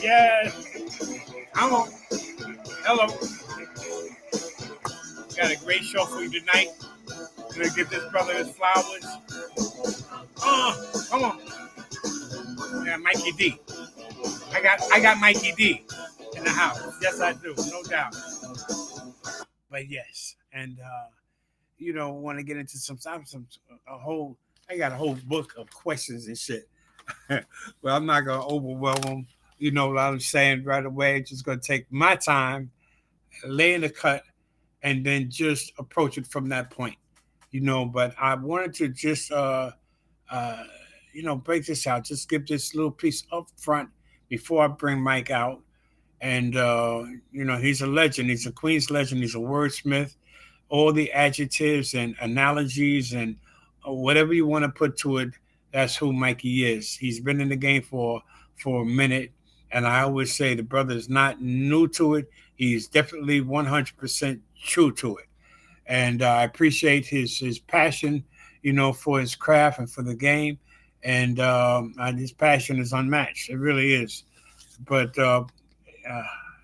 Yes. I'm on. Hello. Got a great show for you tonight. Gonna give this brother his flowers. Come on. Yeah, Mikey D. I got Mikey D in the house. Yes, I do, no doubt. But yes, and want to get into I got a whole book of questions and shit. But I'm not gonna overwhelm them. You know what I'm saying right away. Just gonna take my time, lay in the cut, and then just approach it from that point. But I wanted to just break this out. Just give this little piece up front before I bring Mike out. And he's a legend. He's a Queens legend. He's a wordsmith. All the adjectives and analogies and whatever you want to put to it, that's who Mikey is. He's been in the game for a minute, and I always say the brother is not new to it. He's definitely 100% true to it, and I appreciate his passion, for his craft and for the game, and his passion is unmatched. It really is. But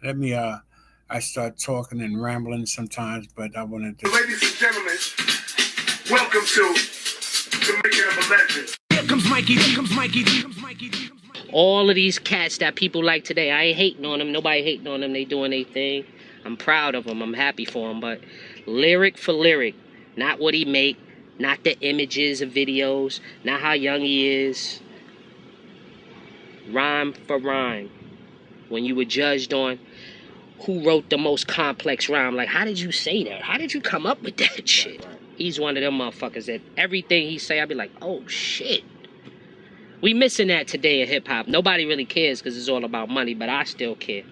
let me. I start talking and rambling sometimes, but I wanted to. Ladies and gentlemen, welcome to the making of a legend. Here comes Mikey. Here comes Mikey. Here comes Mikey. All of these cats that people like today, I ain't hating on them. Nobody hating on them. They doing their thing. I'm proud of them. I'm happy for them. But lyric for lyric, not what he make, not the images of videos, not how young he is. Rhyme for rhyme. When you were judged on who wrote the most complex rhyme, like, how did you say that? How did you come up with that shit? He's one of them motherfuckers that everything he say, I'll be like, oh, shit. We missing that today in hip-hop. Nobody really cares because it's all about money, but I still care.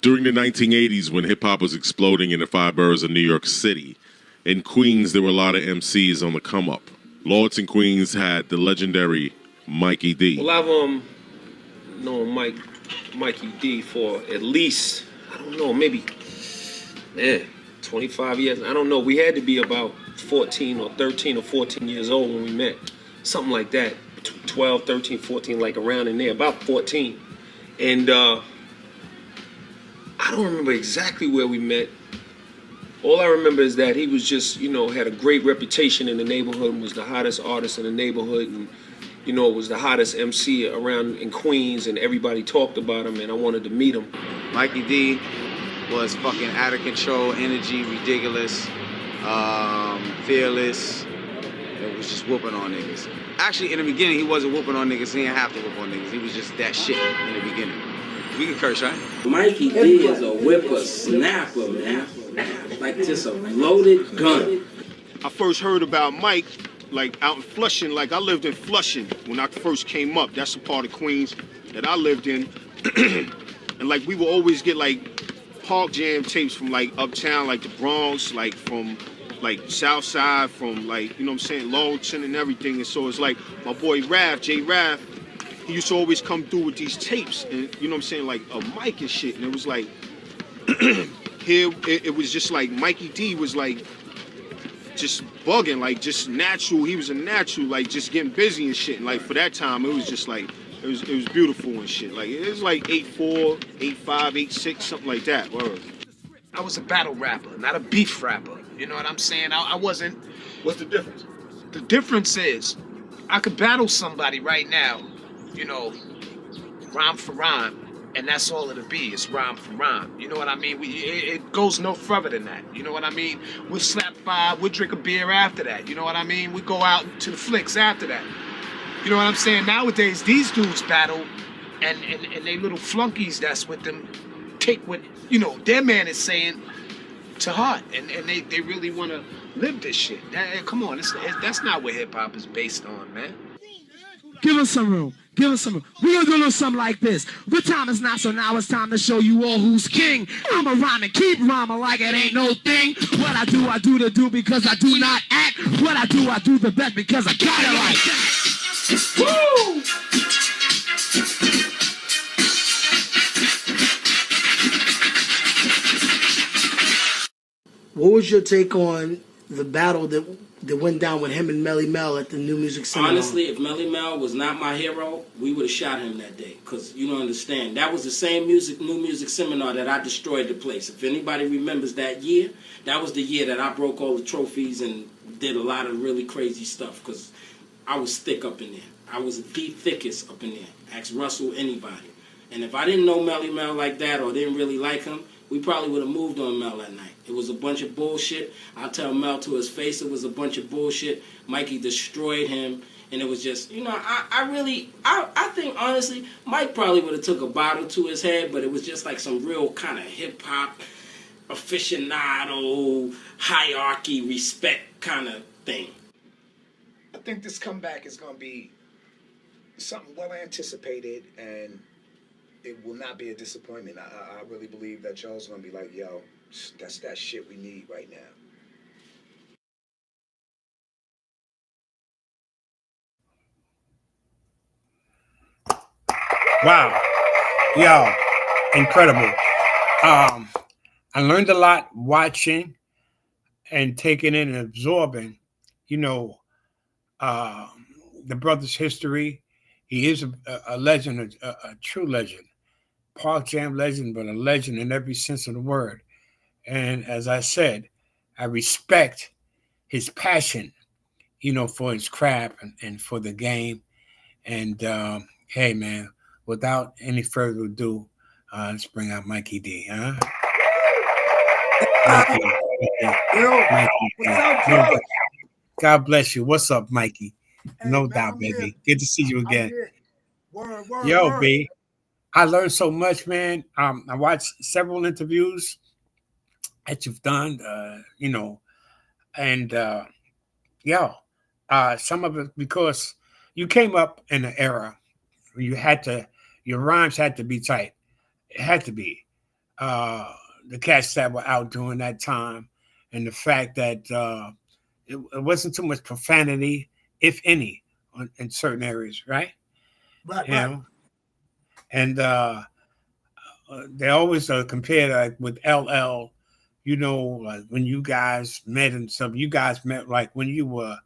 During the 1980s, when hip-hop was exploding in the 5 boroughs of New York City, in Queens, there were a lot of MCs on the come-up. Lords in Queens had the legendary Mikey D. Well, I've known Mikey D for at least, I don't know, maybe 25 years. I don't know. We had to be about 14 or 13 or 14 years old when we met. Something like that. 12, 13, 14, like around in there. About 14. And I don't remember exactly where we met. All I remember is that he was just, had a great reputation in the neighborhood and was the hottest artist in the neighborhood and, was the hottest MC around in Queens and everybody talked about him and I wanted to meet him. Mikey D was fucking out of control, energy, ridiculous, fearless. It was just whooping on niggas. Actually, in the beginning, he wasn't whooping on niggas. He didn't have to whoop on niggas. He was just that shit in the beginning. We can curse, right? Mikey D is a whipper-snapper, man. Like just a loaded gun. I first heard about Mike, like out in Flushing. Like I lived in Flushing when I first came up. That's a part of Queens that I lived in. And like we would always get like Park Jam tapes from like uptown, like the Bronx, like from like South Side, from like, Lawton and everything. And so it's like my boy Jay Raff, he used to always come through with these tapes and like a mic and shit. And it was like here it was just like Mikey D was like just bugging, like just natural. He was a natural, like just getting busy and shit. And like for that time it was just like it was beautiful and shit. Like it was like 8'4", 8'5", 8'6", something like that. Word. I was a battle rapper, not a beef rapper. You know what I'm saying? I wasn't. What's the difference? The difference is I could battle somebody right now, rhyme for rhyme, and that's all it'll be. It's rhyme for rhyme. You know what I mean? It goes no further than that. You know what I mean? We'll slap by, we'll drink a beer after that. You know what I mean? We go out to the flicks after that. You know what I'm saying? Nowadays, these dudes battle, and they little flunkies that's with them take what, their man is saying to heart, and they really want to live this shit. Come on, that's not what hip-hop is based on, man. Give us some room. Give us some room. We're going to do a little something like this. Good time is not, so now it's time to show you all who's king. I'm a rhyme and keep rhyming like it ain't no thing. What I do the do because I do not act. What I do the best because I got it like that. Woo! was your take on the battle that went down with him and Melly Mel at the New Music Seminar? Honestly, if Melly Mel was not my hero, we would have shot him that day. Because you don't understand. That was the same New Music Seminar that I destroyed the place. If anybody remembers that year, that was the year that I broke all the trophies and did a lot of really crazy stuff. Because I was thick up in there. I was the thickest up in there. Ask Russell, anybody. And if I didn't know Melly Mel like that or didn't really like him, we probably would have moved on Mel that night. It was a bunch of bullshit. I'll tell Mel to his face it was a bunch of bullshit. Mikey destroyed him. And it was just, I think, honestly, Mike probably would have took a bottle to his head, but it was just like some real kind of hip-hop, aficionado, hierarchy, respect kind of thing. I think this comeback is going to be something well anticipated, and it will not be a disappointment. I really believe that y'all's going to be like, yo, that's that shit we need right now. Wow. Yo, incredible. I learned a lot watching and taking in and absorbing, the brother's history. He is a legend, a true legend. Park Jam legend, but a legend in every sense of the word. And as I said, I respect his passion, for his craft and for the game. And hey, man, without any further ado, let's bring out Mikey D. Huh? Mikey. God bless you. What's up, Mikey? Hey, No man, doubt, I'm baby. here. Good to see you again. Word, Yo, word. B. I learned so much, man. I watched several interviews that you've done, and some of it because you came up in an era where your rhymes had to be tight. It had to be. The cats that were out during that time, and the fact that it wasn't too much profanity, if any, in certain areas, right? Right. And they always compare like with LL, like when you guys met and stuff. You guys met like when you were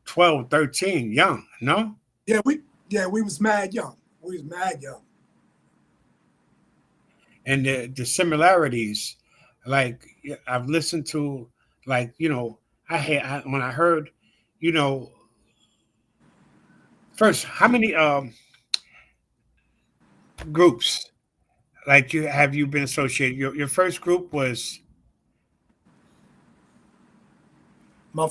12, 13, young, no? Yeah, we was mad young. We was mad young. And the similarities, like I've listened to, like when I heard, first how many groups like you been associated? Your first group was my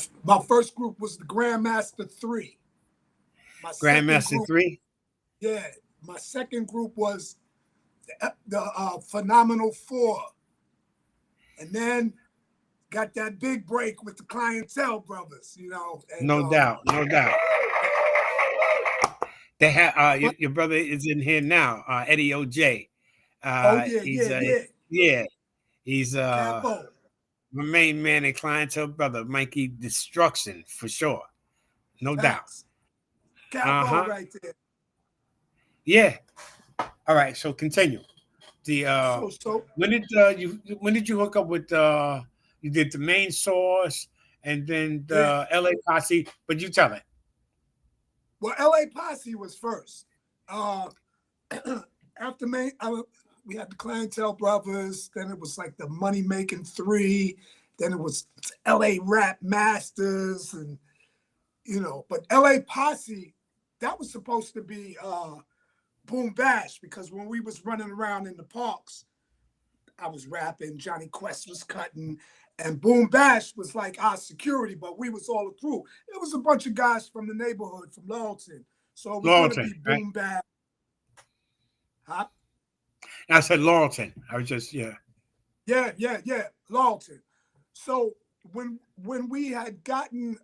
first group was the Grandmaster 3. My Grandmaster 3. Yeah, my second group was the Phenomenal 4, and then got that big break with the Clientele Brothers. And, no doubt. They have your brother is in here now, Eddie OJ. He's Capo. my main man and Clientele brother, Mikey Destruction, for sure. No doubt. Capo right there. Yeah. All right, so continue. The when did you hook up with you did the Main Source and then the LA Posse, but you tell it. Well, LA Posse was first. After we had the Clientele Brothers, then it was like the Money Making 3, then it was LA Rap Masters, and but LA Posse, that was supposed to be Boom Bash, because when we was running around in the parks, I was rapping, Johnny Quest was cutting, and Boom Bash was like our security, but we was all a crew. It was a bunch of guys from the neighborhood, from Lawton. So it was going to be Boom Bash. Huh? I said Lawton. I was just, yeah. Yeah, Lawton. So when we had gotten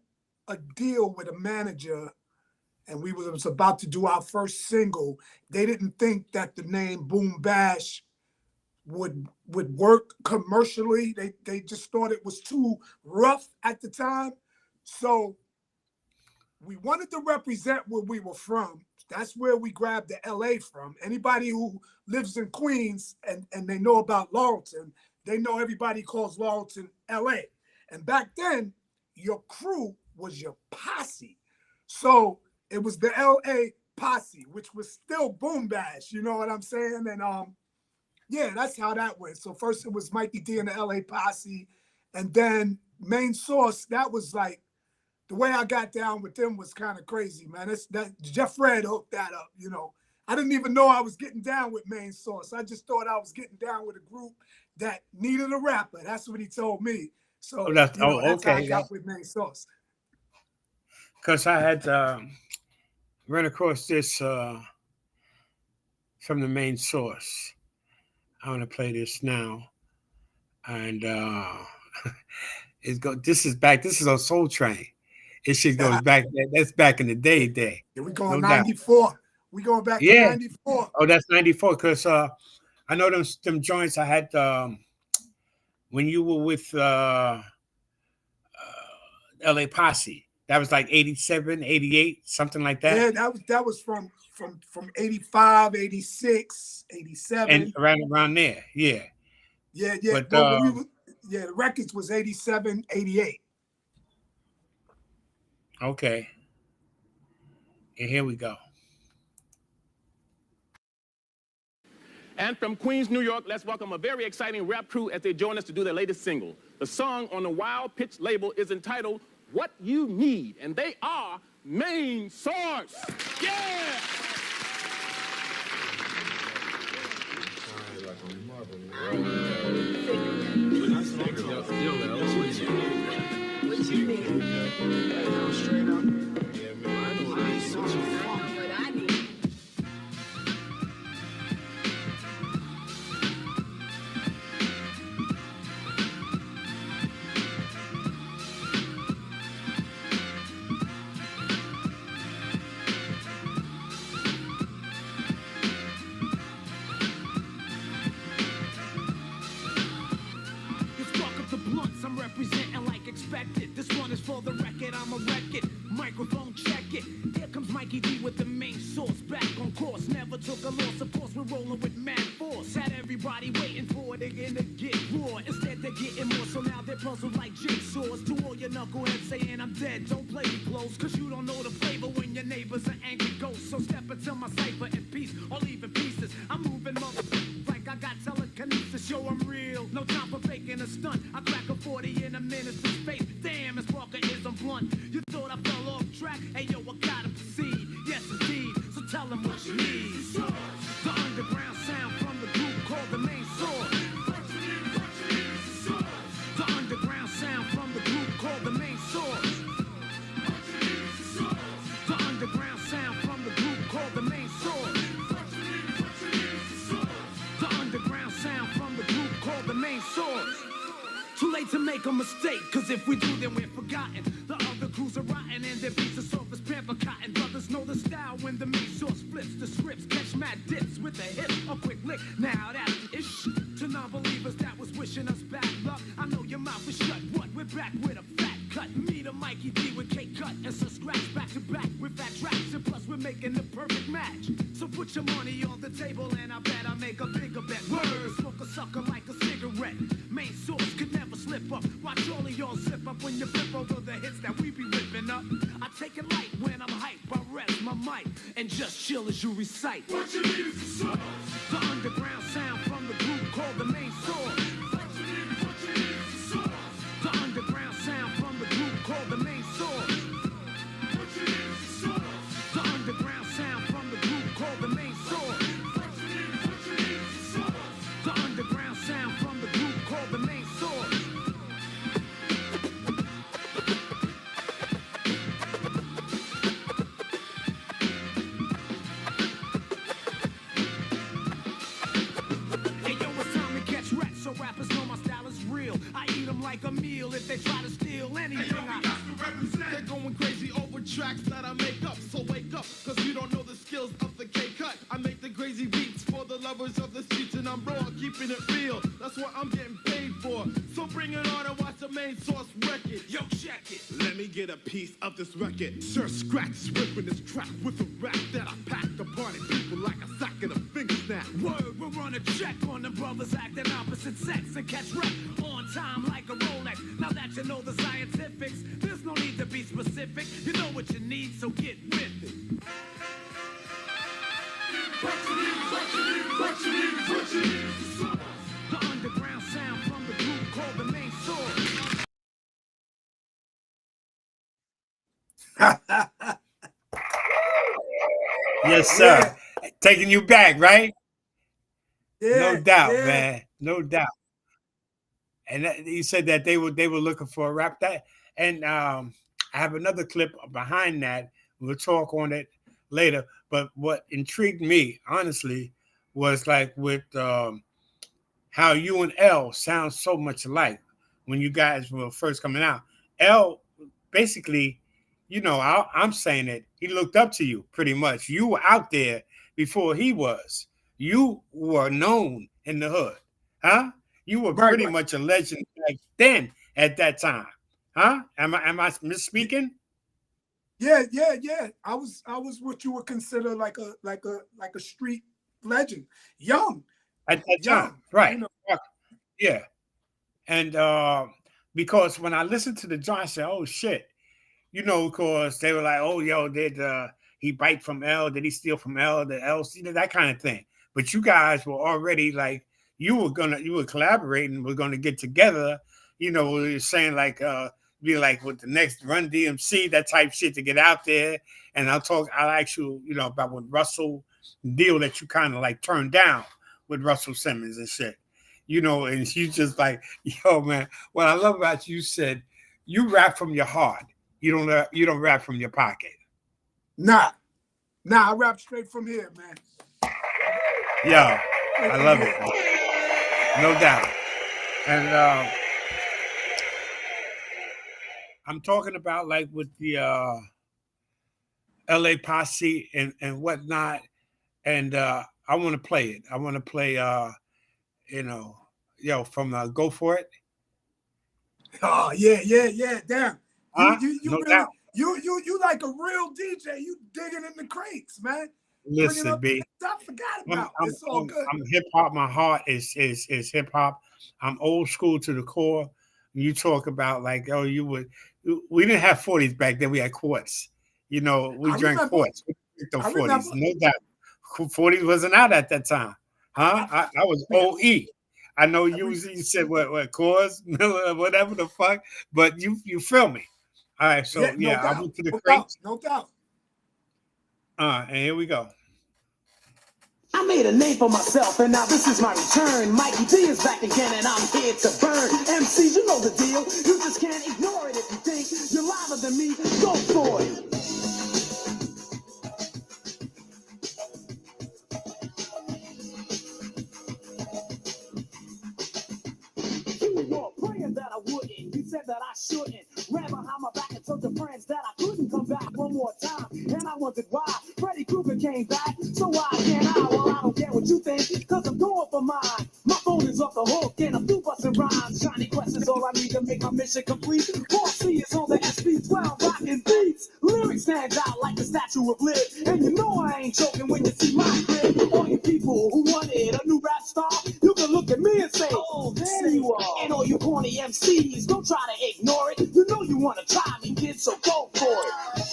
a deal with a manager and we was about to do our first single, they didn't think that the name Boom Bash would work commercially. They just thought it was too rough at the time. So we wanted to represent where we were from. That's where we grabbed the LA from. Anybody who lives in Queens and they know about Lawton, they know everybody calls Lawton LA. And back then, your crew was your posse. So it was the LA posse, which was still Boom Bash, you know what I'm saying? And yeah, that's how that went. So first it was Mikey D and the LA posse, and then Main Source, that was like, the way I got down with them was kind of crazy, man. That Jeff Red hooked that up, you know. I didn't even know I was getting down with Main Source. I just thought I was getting down with a group that needed a rapper. That's what he told me. So that's how I got with Main Source. Because I had run across this from the Main Source. I want to play this now, and this is back. This is on Soul Train. It shit goes back. That's back in the day. Yeah, we going 94. We going back to 94. Oh, that's 94. Because I know them joints I had when you were with LA Posse. That was like 87, 88, something like that. Yeah, that was from 85, 86, 87. And around there, yeah. Yeah. But, the records was 87, 88. Okay. And here we go. And from Queens, New York, let's welcome a very exciting rap crew as they join us to do their latest single. The song on the Wild Pitch label is entitled What You Need, and they are Main Source. Yeah! What you need? Straight up. Representing like expected. This one is for the record, I'ma wreck it. Microphone check it. Here comes Mikey D with the Main Source. Back on course, never took a loss. Of course, we're rolling with mad force. Had everybody waiting for it again to get raw. Instead, they're getting more, so now they're puzzled like jigsaws. To all your knuckleheads saying I'm dead, don't play me close. Cause you don't know the flavor when your neighbor's an angry ghost. So step into my cipher in peace, or leave in pieces. I'm moving like I got telekinesis, show I'm real. No time for faking a stunt. I crack a 40 in a minute's space. Damn, as Parker is on blunt. You thought I fell off track? Hey yo, I gotta proceed. Yes indeed. So tell them what you need. The underground sound from the group called the Main Source. The underground sound from the group called the Main Source. The underground sound from the group called the Main Source. The underground sound from the group called the Main Source. Too late to make a mistake, cause if we do, then we're forgotten. The other crews are rotten and their beats are soft as pamper cotton. Brothers know the style when the Main Source flips the scripts. Catch mad dips with a hip, a quick lick. Now that's ish to non-believers that was wishing us bad luck. I know your mouth is shut, what? We're back with a fat cut. Me to Mikey D with K-Cut and some scratch back to back with fat tracks. And plus we're making the perfect match. So put your money on the table and I bet I'll make a bigger bet. Word, smoke a sucker like a cigarette. Main Source could never slip up. Watch all of y'all slip up when you flip over the hits that we be ripping up. I take it light when I'm hype. I rest my mic and just chill as you recite. What you need is a source. The underground sound from the group called the Main Source. What you need is a source. The underground sound from the group called the Main Source. What you need is a source. The underground sound from the group called the Main Source. What you need is a source. The underground sound from the group called the Main Source. Hey yo, it's time to catch rats, so rappers know my style is real. I eat them like a meal if they try to steal anything. They're going crazy over tracks that I make up. So wake up, cause you don't know the skills of the K-Cut. I make the crazy beats for the lovers of the streets and I'm raw, keeping it real. That's what I'm getting paid for. So bring it on and watch the main source record. Yo, check it. Let me get a piece of this record. Sir Scratch ripping this track with a rap that I pack the party people like a sack in a finger snap. Word, we'll run a check on the brothers acting opposite sex and catch rep on time like a Rolex. Now that you know the scientifics, there's no need to be specific. You know what you need, so get with it. The underground sound from the group called the main source. Yes, sir. Taking you back, right? Yeah, No doubt, yeah. man. No doubt. And you said that they were looking for a rap that, and I have another clip behind that. We'll talk on it later. But what intrigued me, honestly, was like with how you and L sound so much alike when you guys were first coming out. L basically, you know, I'm saying it. He looked up to you pretty much. You were out there before he was. You were known in the hood, huh? You were pretty much a legend back then at that time, huh? Am I misspeaking? Yeah. I was what you would consider like a street legend. Young. At that time, right? You know, yeah. And because when I listened to the joint, I said, "Oh shit," you know, because they were like, "Oh, yo, did he bite from L? Did he steal from L? The L, you know, that kind of thing." But you guys were already like, you were collaborating, we're gonna get together, you know, we were saying like be like with the next Run DMC, that type shit to get out there. And I'll ask you, you know, about with Russell deal that you kind of like turned down with Russell Simmons and shit. You know, and you just like, yo, man, what I love about you said you rap from your heart. You don't rap from your pocket. Nah, I rap straight from here, man. Yeah, I love it. No doubt. And I'm talking about like with the LA Posse and whatnot. And I want to play it. I want to play you know, yo, from Go For It. Oh, yeah. Damn. You no really doubt. you like a real DJ. You digging in the crates, man. Listen, B. I forgot about. It's all good. I'm hip hop. My heart is hip hop. I'm old school to the core. You talk about like, oh, we didn't have 40s back then. We had quarts. You know, we drank quarts. We drank the 40s. No doubt. 40s wasn't out at that time. Huh? I was OE. I know you said what cause, Miller, whatever the fuck, but you feel me. All right, so I went to the crates. No doubt. And here we go. I made a name for myself, and now this is my return. Mikey D is back again, and I'm here to burn. MCs, you know the deal. You just can't ignore it if you think you're louder than me. Go for it. Praying that I wouldn't. You said that I shouldn't. Ran behind my back and told your friends that I couldn't come back one more time. And I wondered why Freddy Krueger came back. So why can't I? Well, I don't care what you think, cause I'm going for mine. My phone is off the hook and I'm through busting rhymes. Shiny questions, all I need to make my mission complete. 4C is on the SP12 rocking beats. Lyrics stand out like the Statue of Lib. And you know I ain't joking when you see my crib. All you people who wanted a new rap star, you can look at me and say, oh, there you are. And all you corny MCs, don't try to ignore it. You know you want to try me, kid, so go for it.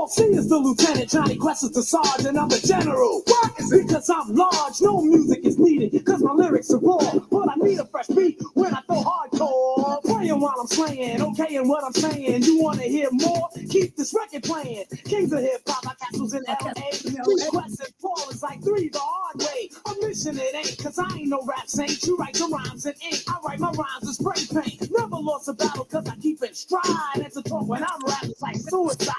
C is the lieutenant, Johnny Quest is the sergeant, I'm the general. Why? Because I'm large, no music is needed, cause my lyrics are raw. But I need a fresh beat when I throw hardcore. Playing while I'm slaying, okay, and what I'm saying. You wanna hear more? Keep this record playing. Kings of hip hop, my castles in LA. Three Quest and Paul is like three the hard way. A mission it ain't, cause I ain't no rap saint. You write your rhymes in ink, I write my rhymes in spray paint. Never lost a battle, cause I keep it stride. And to talk when I'm rapping like suicide.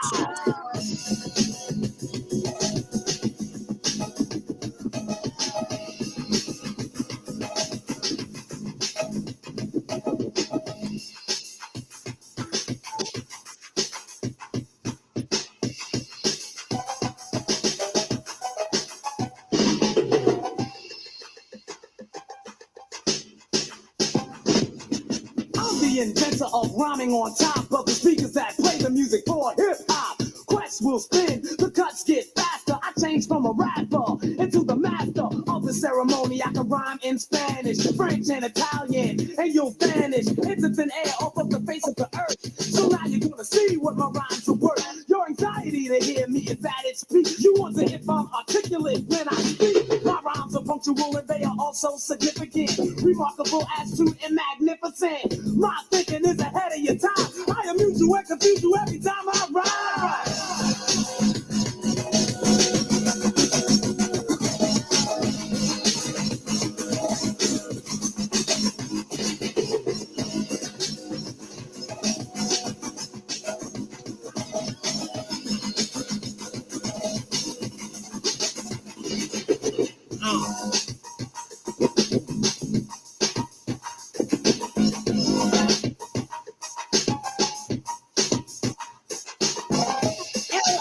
the inventor of rhyming on top of the speakers that play the music for hip-hop. Quest will spin, the cuts get faster. I change from a rapper into the master of the ceremony. I can rhyme in Spanish, French, and Italian, and you'll vanish into thin air off of the face of the earth. So now you're gonna see what my rhymes are worth. Your anxiety to hear me is at its peak. You wonder if I'm articulate when I speak. My rhymes are punctual and they are also significant, remarkable, astute, and magnificent. My thinking is ahead of your time. I amuse you and confuse you every time I rhyme.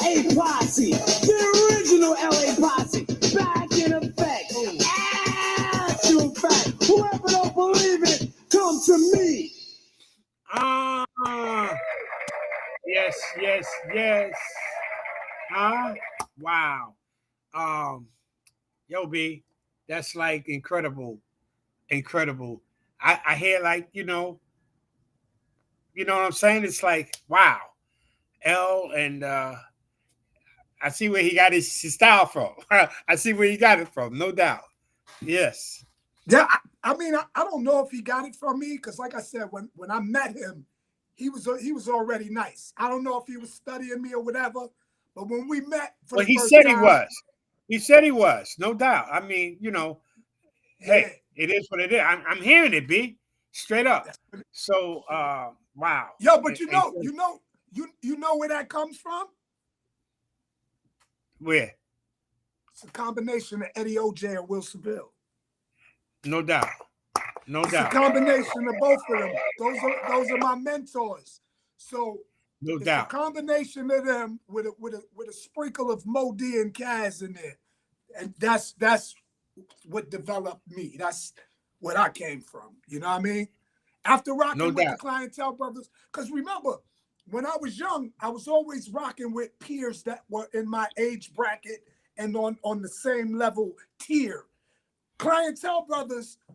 LA Posse, the original LA Posse, back in effect. Actual fact, whoever don't believe it, come to me. Yes, yes, yes. Wow. Yo, B, that's like incredible, incredible. I hear like you know what I'm saying? It's like wow, L and I see where he got his style from. I see where he got it from, no doubt. Yes. Yeah, I mean, I don't know if he got it from me because, like I said, when I met him, he was already nice. I don't know if he was studying me or whatever, but when we met for Well, the he first said time, he was. He said he was, no doubt. I mean, hey, it is what it is. I'm hearing it, B, straight up. So, wow. Yo, but you know where that comes from? Where? It's a combination of Eddie OJ and Will Seville. No doubt. No It's doubt. a combination of both of them. Those are my mentors. So No it's doubt. a combination of them with a sprinkle of Mo D and Kaz in there, and that's what developed me. That's what I came from. You know what I mean? After rocking with the Clientele Brothers, because remember, when I was young, I was always rocking with peers that were in my age bracket and on the same level tier. Clientele Brothers, a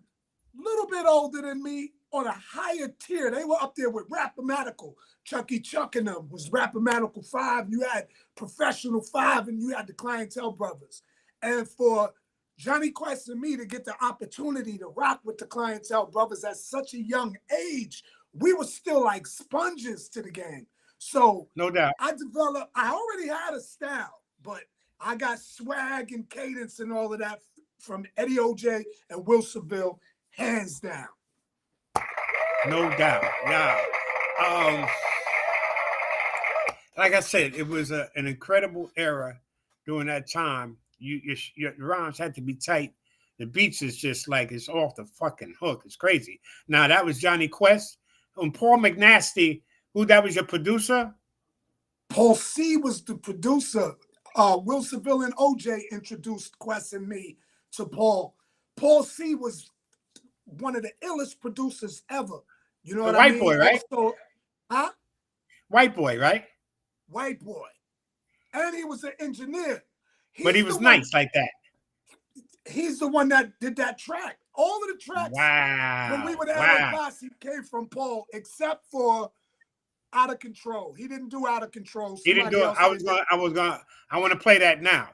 little bit older than me, on a higher tier. They were up there with Rappamatical. Chucky Chuck and them was Rappamatical 5. You had Professional 5, and you had the Clientele Brothers. And for Johnny Quest and me to get the opportunity to rock with the Clientele Brothers at such a young age, we were still like sponges to the game. So no doubt. I already had a style, but I got swag and cadence and all of that from Eddie OJ and Will Seville, hands down. No doubt. Yeah. Like I said, it was an incredible era during that time. Your rhymes had to be tight. The beats is just like it's off the fucking hook. It's crazy. Now that was Johnny Quest and Paul McNasty. Who that was your producer? Paul C was the producer. Will Seville and OJ introduced Quest and me to Paul. Paul C was one of the illest producers ever. You know what I mean? White boy, right? Also, White boy, right? White boy. And he was an engineer. But he was nice like that. He's the one that did that track. All of the tracks when we were the LA Posse came from Paul, except for Out of Control. He didn't do Out of Control. He didn't do it. I want to play that now.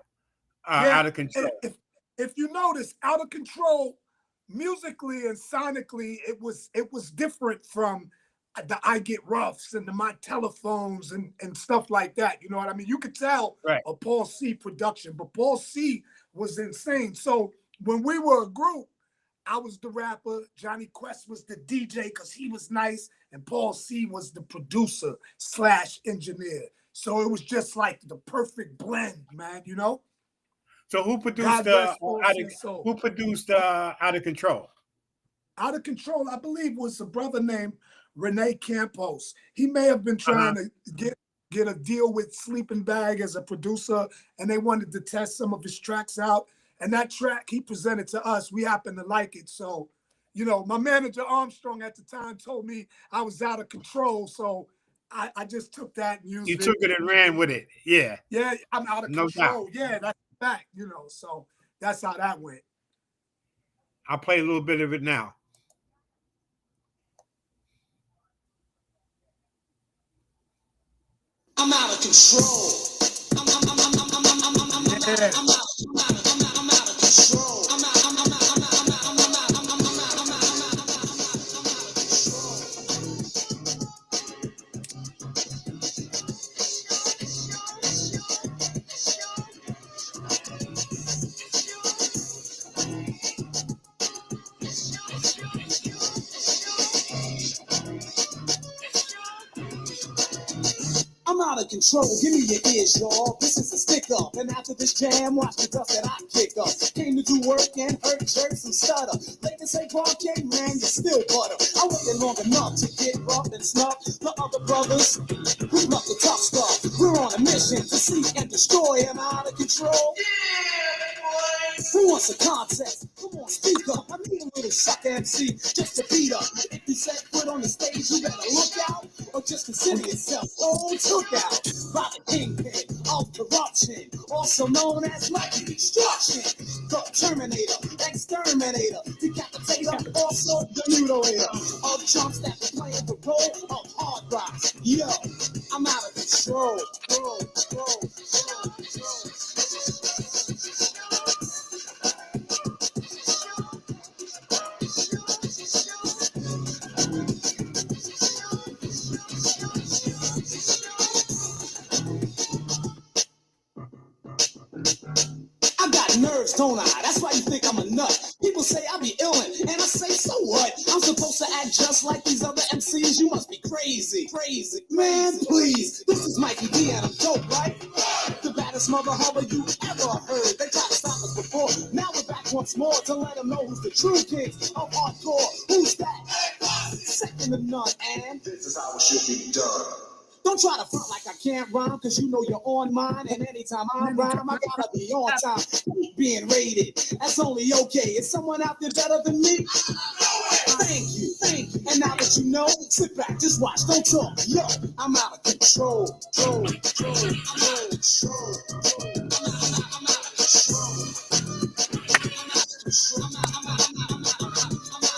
Out of Control. If you notice, Out of Control, musically and sonically, it was different from the I Get Roughs and the My Telephones and stuff like that. You know what I mean? You could tell a Paul C production, but Paul C was insane. So when we were a group, I was the rapper, Johnny Quest was the DJ because he was nice, and Paul C was the producer / engineer. So it was just like the perfect blend, man, you know? So who produced Out of Control? Out of Control, I believe, was a brother named Rene Campos. He may have been trying to get a deal with Sleeping Bag as a producer, and they wanted to test some of his tracks out. And that track he presented to us, we happened to like it. So you know, my manager Armstrong at the time told me I was out of control, so I just took that and used it. You took it and ran with it. Yeah. Yeah, I'm out of No control. doubt. Yeah, that's a fact, you know. So that's how that went. I'll play a little bit of it now. I'm out of control. I'm out of control. I'm out of control, give me your ears, y'all. This is a stick up, and after this jam, watch the dust that I kick up. Came to do work and hurt, jerk, some stutter. Ladies say, Parquet, man, you're still butter. I waited long enough to get rough and snuff. The other brothers, we love the tough stuff. We're on a mission to seek and destroy. Am I out of control? Who wants a contest? Come on, speak up. I need a little sucker MC just to beat up. If you set foot on the stage, you better look out, or just consider yourself all took out by the kingpin of corruption, also known as Mikey Destruction, the Terminator, Exterminator, Decapitator, also the mutilator of chumps that be playing the role of hard rocks. Yo, I'm out of control. I got nerves, don't I? That's why you think I'm a nut. People say I be illin', and I say, so what? I'm supposed to act just like these other MCs? You must be crazy. Man, please. This is Mikey D, and I'm dope, right? The baddest mother hubber you ever heard. They tried to stop us before. Now we're back once more to let them know who's the true kings of hardcore. Who's that? Second to none, and this is how it should be done. Don't try to front like I can't rhyme, cause you know you're on mine. And anytime I rhyme, I gotta be on time. Being rated, that's only okay. Is someone out there better than me? Thank you. And now that you know, sit back, just watch, don't talk. Yo, I'm out of control. I'm out of control.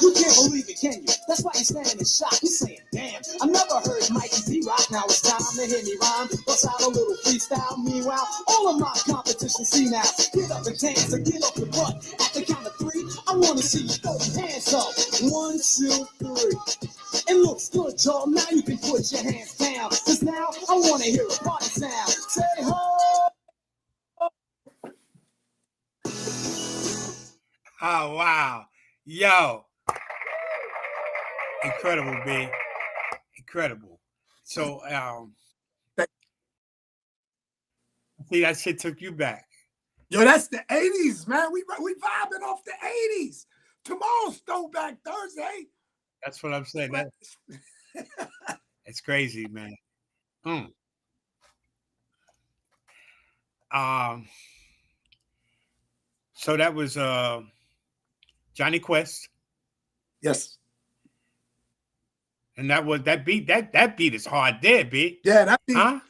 You can't believe it, can you? That's why you're standing in shock. You're saying, damn, I never heard Mikey D rock. Now it's time to hear me rhyme. Bust out a little freestyle. Meanwhile, all of my competition see now. Get up and dance and get off your butt. At the count of 3, I want to see you throw your hands up. 1, 2, 3. It looks good, y'all. Now you can put your hands down. Cause now I want to hear a party sound. Say ho! Oh, wow. Yo. Incredible, B. Incredible. So, see, that shit took you back. Yo, that's the 80s, man. We vibing off the 80s. Tomorrow's Throwback Thursday. That's what I'm saying. It's crazy, man. So that was Johnny Quest. Yes. And that beat is hard there, B. Yeah, that beat. Huh?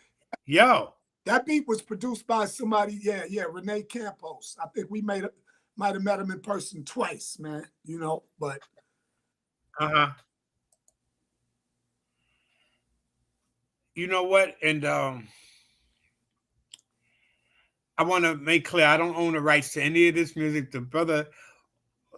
Yo. That beat was produced by somebody, Renee Campos. I think we might have met him in person twice, man. You know, but you know what? And I want to make clear I don't own the rights to any of this music. The brother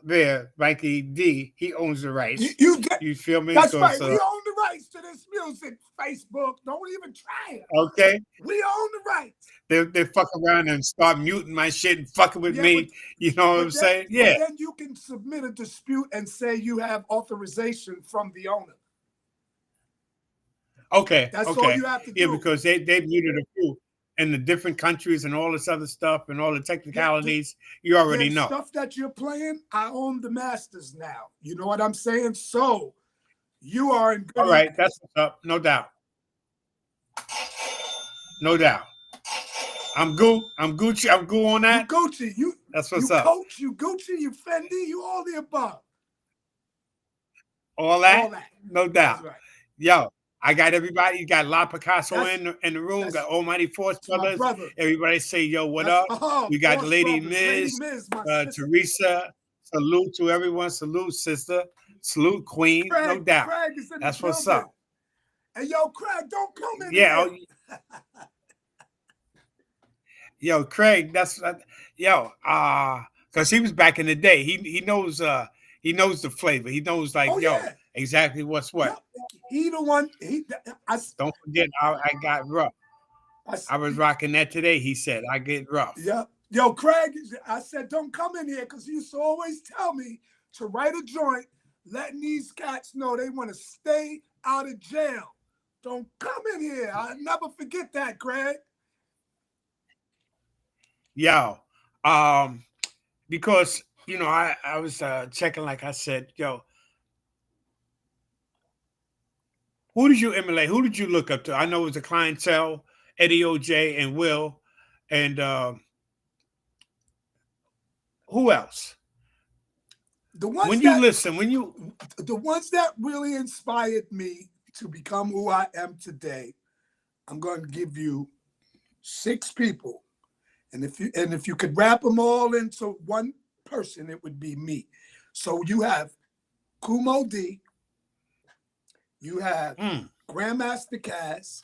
there, Mikey D, he owns the rights. You feel me? That's right. We own the rights to this music. Facebook, don't even try it. Okay. We own the rights. They fuck around and start muting my shit and fucking with me. You know what I'm saying? Yeah. Then you can submit a dispute and say you have authorization from the owner. Okay. That's all you have to do. Yeah, because they muted a few in the different countries and all this other stuff and all the technicalities. You already know. Stuff that you're playing, I own the masters now. You know what I'm saying? So you are in good. All right, that's what's up. No doubt. No doubt. I'm Gucci. I'm Gucci on that. You Gucci. That's what's up. Coach, you Gucci, you Fendi, you all the above. All that, All that. no That's doubt. right. Yo, I got everybody. You got La Picasso That's in the room. that's Got Almighty Force my Brothers. brother. Everybody say, yo, what That's up? We got Force Lady Brothers. Lady Miz, Miz, my sister. Teresa. Salute to everyone. Salute, sister. Salute, queen. No doubt. Craig is in That's the what's building. up. Hey, yo, Craig, don't come in Yeah. here. Yo, Craig, that's because he was back in the day. He knows the flavor. He knows like exactly what's what. Yep. He the one. Don't forget, I got rough. I was rocking that today. He said, I get rough. Yep. Yo, Craig, I said, don't come in here because you used to always tell me to write a joint, letting these cats know they want to stay out of jail. Don't come in here. I'll never forget that, Craig. Yo, because I was checking, like I said, yo, who did you emulate? Who did you look up to? I know it was the Clientele, Eddie OJ, and Will, and who else? The ones when you listen, the ones that really inspired me to become who I am today, I'm going to give you 6 people. And if you could wrap them all into one person, it would be me. So you have Kumo D, you have Grandmaster Caz,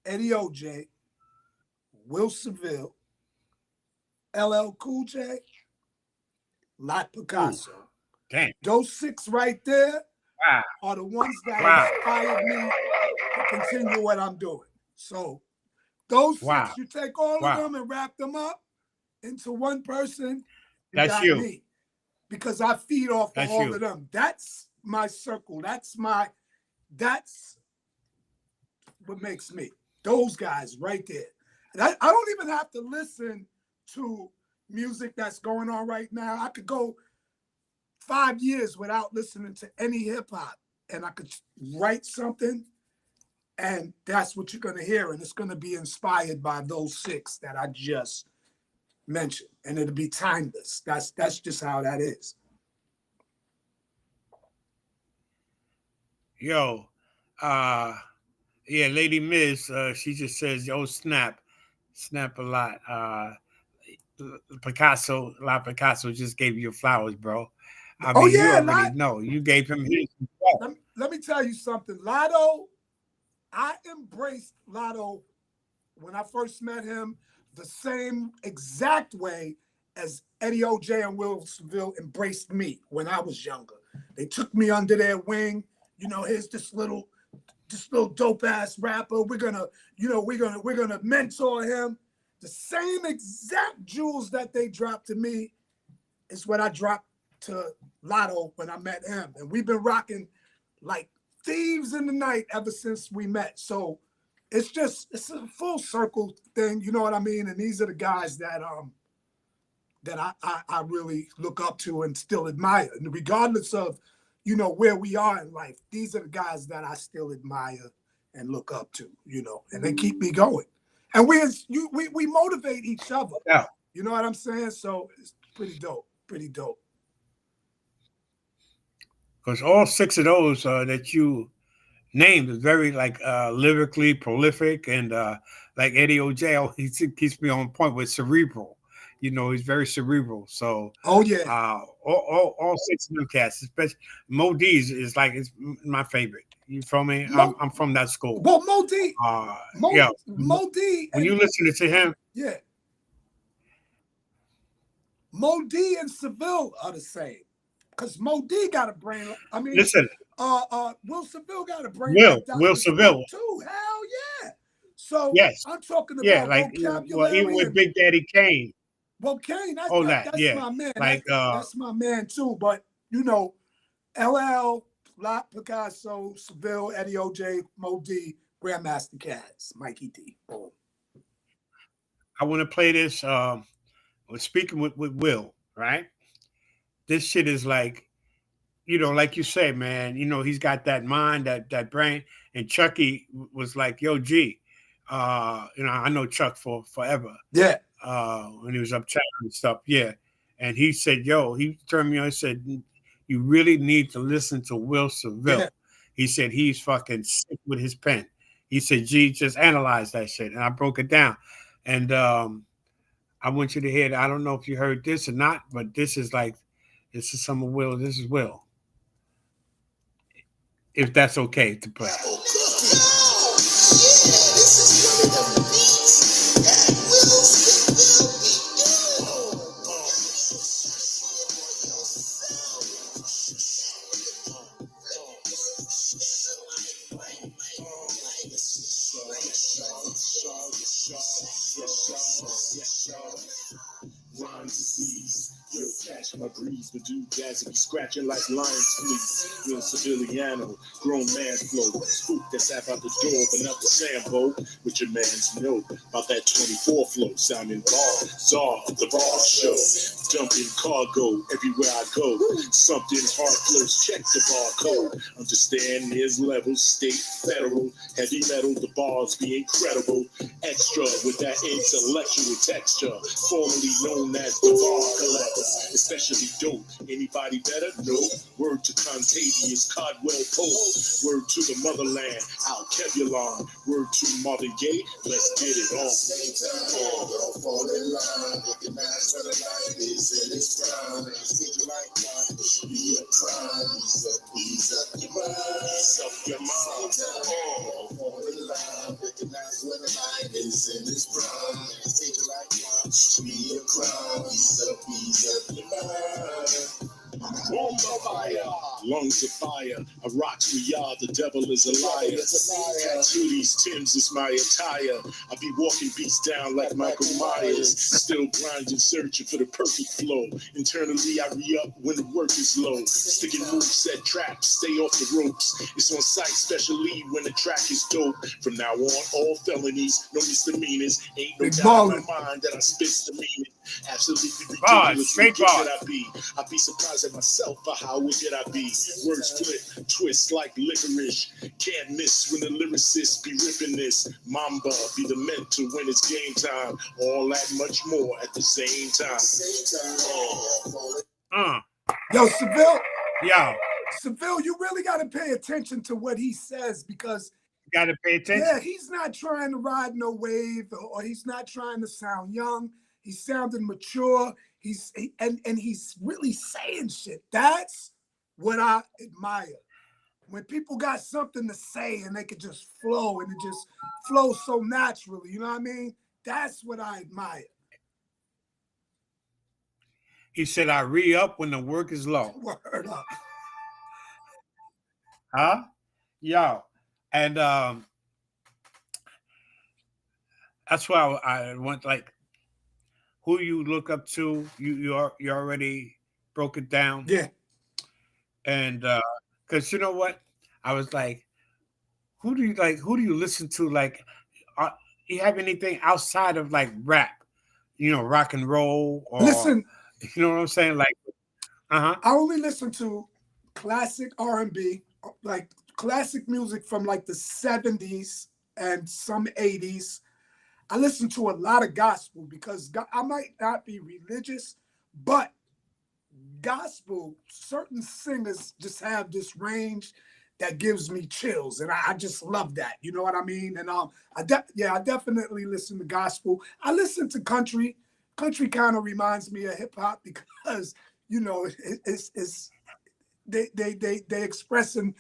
Eddie OJ, Will Seville, LL Cool J, Lot Picasso. Ooh, damn. Those 6 right there are the ones that inspired me to continue what I'm doing. So those 6, you take all of them and wrap them up into one person. That's got you. Me. Because I feed off of all of them. That's my circle. That's what makes me. Those guys right there. And I don't even have to listen to music that's going on right now. I could go 5 years without listening to any hip hop, and I could write something, and that's what you're going to hear. And it's going to be inspired by those 6 that I just mentioned, and it'll be timeless. That's just how that is. Yo, Lady Miz, she just says, yo, snap a lot. La Picasso just gave you flowers, bro. I mean, you already know. You gave him his. Let me tell you something. Lotto, I embraced Lotto when I first met him the same exact way as Eddie OJ and Will Seville embraced me when I was younger. They took me under their wing. Here's this little dope ass rapper. We're gonna mentor him. The same exact jewels that they dropped to me is what I dropped to Lotto when I met him. And we've been rocking like thieves in the night ever since we met. So it's a full circle thing, you know what I mean? And these are the guys that I really look up to and still admire. And regardless of, where we are in life, these are the guys that I still admire and look up to, and they keep me going. And we motivate each other. Yeah. You know what I'm saying? So it's pretty dope. Pretty dope. Because all 6 of those that you named is very lyrically prolific, and like Eddie OJ, he keeps me on point with cerebral. He's very cerebral. So all 6 of them cats, especially Mo D is my favorite. You feel me? I'm from that school. Well, Mo D. Mo D. When you listen to him, Mo D and Seville are the same. Because Mo D got a brain. I mean, listen. Will Seville got a brain. Will Seville too. Hell yeah. So yes, I'm talking about vocabulary. Even with Big Daddy Kane. Well, Kane, that's my man. That's my man too. But LL, Lot Picasso, Seville, Eddie OJ, Mo D, Grandmaster Caz, Mikey D. Boom. I want to play this. We're speaking with Will, right? This shit is like you say, man, he's got that mind, that brain. And Chucky was like, yo, G, I know Chuck for forever. Yeah. When he was up chatting and stuff. Yeah. And he said, yo, he turned me on and said, you really need to listen to Will Seville. Yeah. He said he's fucking sick with his pen. He said, G, just analyze that shit. And I broke it down. And I want you to hear it. I don't know if you heard this or not, but this is some of Will. This is Will. If that's okay to play. Rhyme disease, real catch my breeze, but do jazz be scratching like lions, please. Real civiliano, grown man flow, spook that sap out the door, but not the Sambo. With your man's note about that 24 flow, sounding ball, czar, the ball show, dumping cargo everywhere I go. Something hard flows, check the barcode. Understand there's levels, state, federal, heavy metal, the bars be incredible. Extra with that intellectual texture, formerly known as the bar collector, especially dope. Anybody better? No. Word to Contagious, Codwell Poe. Word to the motherland, Al Kevulon. Word to Marvin Gaye, let's get it on. Don't fall in line, recognize what a life is in its prime. Think you like that, it should be a crime. Ease up your mind. Ease up your mind. Don't fall in line, recognize what a life is in its prime. Think you like that, it should be a crime. Ease up your mind. Bomb of fire, lungs of fire, a rocks we are, the devil is a liar. Hoodies, Tim's is my attire. I be walking beats down like Michael Myers, still grinding, searching for the perfect flow. Internally, I re-up when the work is low. Sticking moves, set traps, stay off the ropes. It's on site, especially when the track is dope. From now on, all felonies, no misdemeanors. Ain't no doubt in my mind that I spit the meaning. Absolutely ridiculous. Straight bars. I'd be surprised at myself for how wicked I be. Words flip, twist like licorice. Can't miss when the lyricist be ripping this. Mamba be the mentor when it's game time. All that much more at the same time. Yo, Seville. Yo. Seville, you really got to pay attention to what he says because you got to pay attention. Yeah, he's not trying to ride no wave or he's not trying to sound young. He's sounding mature. He's really saying shit. That's what I admire. When people got something to say and they could just flow and it just flows so naturally, you know what I mean? That's what I admire. He said, I re-up when the work is low. Word up. Huh? Yo. And that's why I went like, who you look up to, you already broke it down. Yeah. And because you know what? I was like, who do you listen to? Like, you have anything outside of like rap? You know, rock and roll or listen, you know what I'm saying? Like, I only listen to classic R&B, like classic music from like the 70s and some 80s. I listen to a lot of gospel because I might not be religious, but gospel, certain singers just have this range that gives me chills, and I just love that. You know what I mean? And I definitely listen to gospel. I listen to country. Country kind of reminds me of hip hop because you know they expressing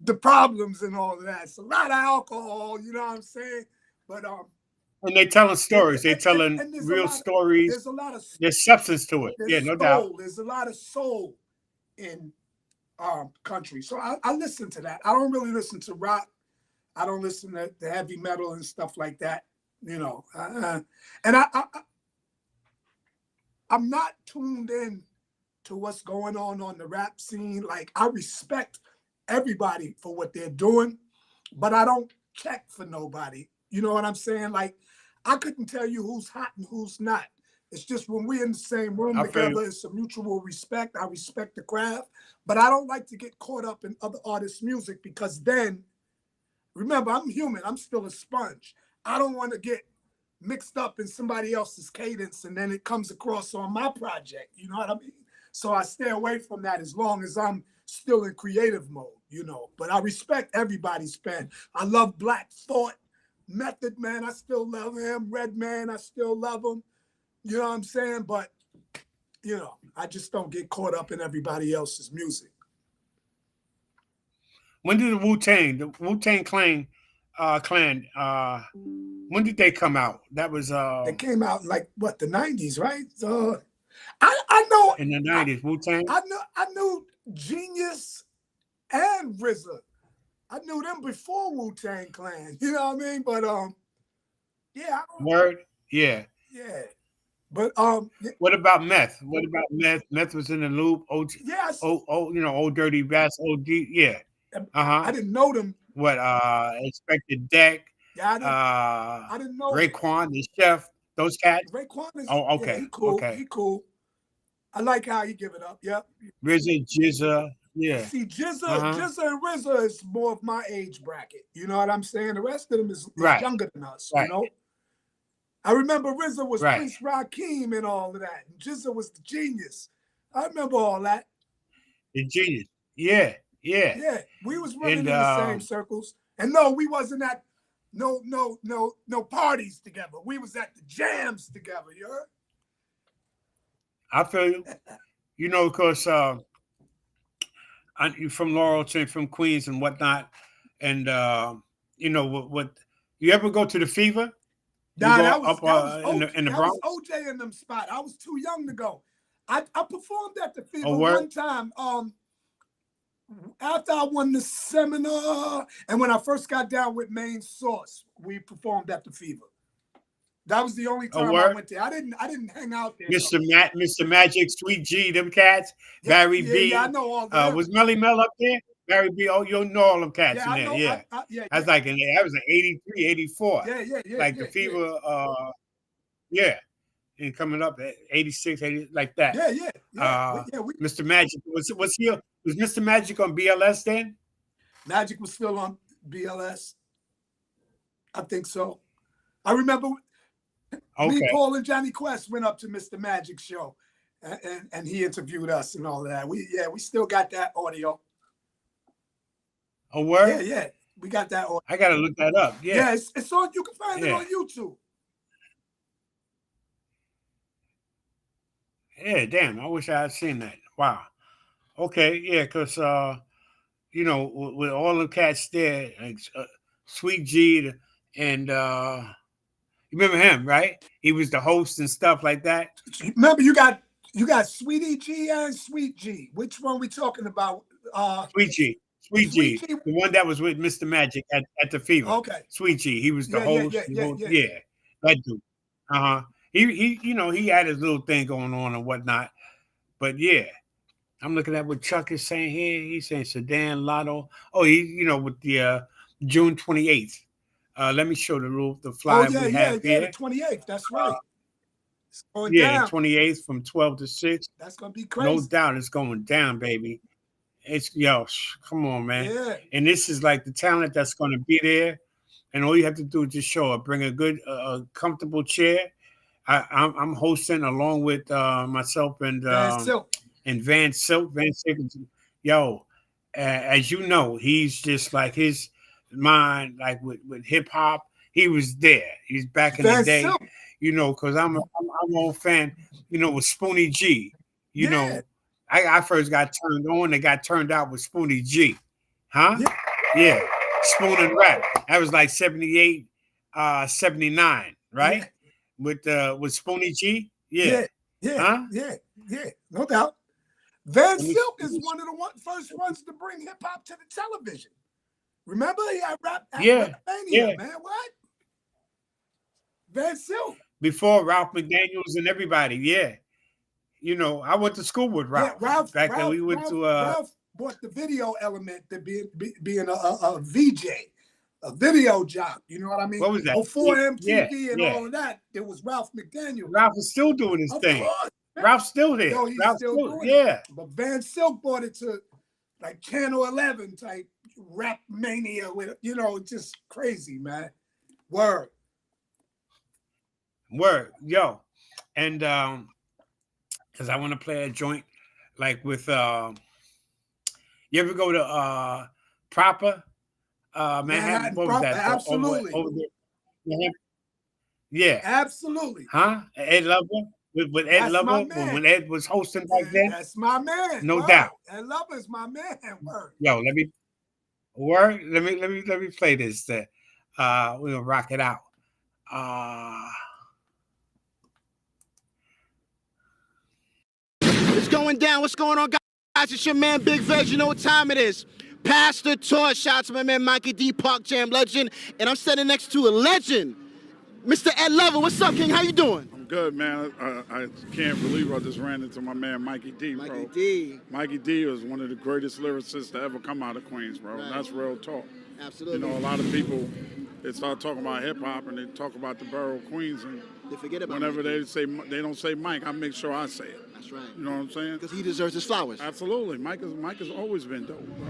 the problems and all of that. It's a lot of alcohol. You know what I'm saying? But and they're telling stories. They're telling real stories. There's a lot of there's substance to it. There's Yeah, no soul. doubt. There's a lot of soul in country. So I listen to that. I don't really listen to rock. I don't listen to the heavy metal and stuff like that. You know, and I'm not tuned in to what's going on the rap scene. Like I respect everybody for what they're doing, but I don't check for nobody. You know what I'm saying? Like, I couldn't tell you who's hot and who's not. It's just when we're in the same room together, it's a mutual respect. I respect the craft, but I don't like to get caught up in other artists' music because then, remember, I'm human. I'm still a sponge. I don't want to get mixed up in somebody else's cadence and then it comes across on my project. You know what I mean? So I stay away from that as long as I'm still in creative mode, you know. But I respect everybody's pen. I love Black Thought, Method Man, I still love him. Red Man, I still love him. You know what I'm saying? But, you know, I just don't get caught up in everybody else's music. When did the Wu-Tang Clan, when did they come out? That was They came out in like what, the 90s, right? So I know in the 90s, Wu-Tang. I knew Genius and RZA. I knew them before Wu-Tang Clan. You know what I mean? But yeah. Word, yeah. Yeah. But what about Meth? What about Meth? Meth was in the loop. Yes. You know, Old Dirty Bass, OD, yeah. I didn't know them. What Expected Deck? Yeah, I didn't know Raekwon, the Chef, those cats. Raekwon is okay. Yeah, he cool. Okay. He cool. I like how he give it up. Yep. RZA, Jizza, yeah. See, Jizza and RZA is more of my age bracket. You know what I'm saying? The rest of them is younger than us. Right. You know. I remember RZA was Right. Prince Rakeem and all of that. And Jizza was the Genius. I remember all that. The Genius. Yeah. Yeah. We was running in the same circles. And no, we wasn't at no parties together. We was at the jams together, you heard? I feel you. You know, because you're from Laurelton, from Queens and whatnot. And, you know, what you ever go to the Fever? Nah, that was in the Bronx? was OJ in them spot. I was too young to go. I performed at the Fever word? one time. After I won the seminar, and when I first got down with Main Source, we performed at the Fever. That was the only time I went there. I didn't hang out there. Mr. Magic, Sweet G, them cats, Barry B. Yeah, I know all that. Was Melly Mel up there? Barry B. Oh, you know all them cats in I there. know, Yeah. yeah. That's like that was in 83, 84. Yeah. Like the Fever, yeah. And coming up at 86, 80, like that. Yeah. Mr. Magic was Mr. Magic on BLS then? Magic was still on BLS. I think so. I remember me, Paul, and Johnny Quest went up to Mr. Magic's show, and he interviewed us and all that. We still got that audio. A word? Yeah. We got that audio. I gotta look that up. Yeah. Yeah, it's on. You can find it on YouTube. Yeah, damn. I wish I had seen that. Wow. Okay, yeah, because you know, with all the cats there, like, Sweet G and you remember him, right? He was the host and stuff like that. Remember, you got Sweetie G and Sweet G. Which one we talking about? Sweet G. The one that was with Mr. Magic at the Fever. Okay. Sweet G. He was the host. Yeah. That dude. He you know, he had his little thing going on and whatnot. But yeah. I'm looking at what Chuck is saying here. He's saying Sedan Lotto. Oh, you know, with the June 28th. Let me show the flyer we have here. The 28th. That's right. It's going down. The 28th from 12 to 6. That's gonna be crazy. No doubt, it's going down, baby. It's come on, man. Yeah. And this is like the talent that's going to be there, and all you have to do is just show up. Bring a good, comfortable chair. I'm hosting along with myself and Van Silk. And Van Silk. Yo, as you know, he's just like his mind, like with hip hop. He was there. He's back in the day, Silk. You know, because I'm an old fan. You know, with Spoonie G. You know, I first got turned on and got turned out with Spoonie G, huh? Yeah. Spoon and Rap. That was like 78, 79, right? Yeah. With Spoonie G, Yeah, no doubt. Van Silk is one of the first ones to bring hip hop to the television. Remember, he had Rap Mania, man. What? Van Silk. Before Ralph McDaniels and everybody, yeah. You know, I went to school with Ralph. Yeah, Ralph. Then we went to Ralph brought the video element to being a VJ. A video job, you know what I mean? What was that? Before MTV and all of that, there was Ralph McDaniel. Ralph is still doing his thing. Course, Ralph's still there. Yo, he's still doing it. But Van Silk brought it to like Channel 11 type Rap Mania with, you know, just crazy, man. Word. Yo. And because I want to play a joint like with you ever go to Proper Manhattan? What was that? Absolutely. Over there. Yeah. Absolutely. Huh? Ed Lover? With Ed That's Lover? my man. When Ed was hosting back then? That's my man. No Word. doubt. Ed Lover's my man. Word. Yo, let me play this. We're gonna rock it out. What's going down? What's going on, guys? It's your man Big Veg. You know what time it is. Pass the torch. Shout out to my man Mikey D, Park Jam legend. And I'm standing next to a legend, Mr. Ed Lover. What's up, King? How you doing? I'm good, man. I can't believe I just ran into my man Mikey D, bro. Mikey D. Mikey D is one of the greatest lyricists to ever come out of Queens, bro. Right. That's real talk. Absolutely. You know, a lot of people, they start talking about hip-hop and they talk about the borough of Queens, and they forget about whenever Mikey. they don't say Mike, I make sure I say it. That's right. You know what I'm saying? Because he deserves his flowers. Absolutely. Mike has always been dope, bro.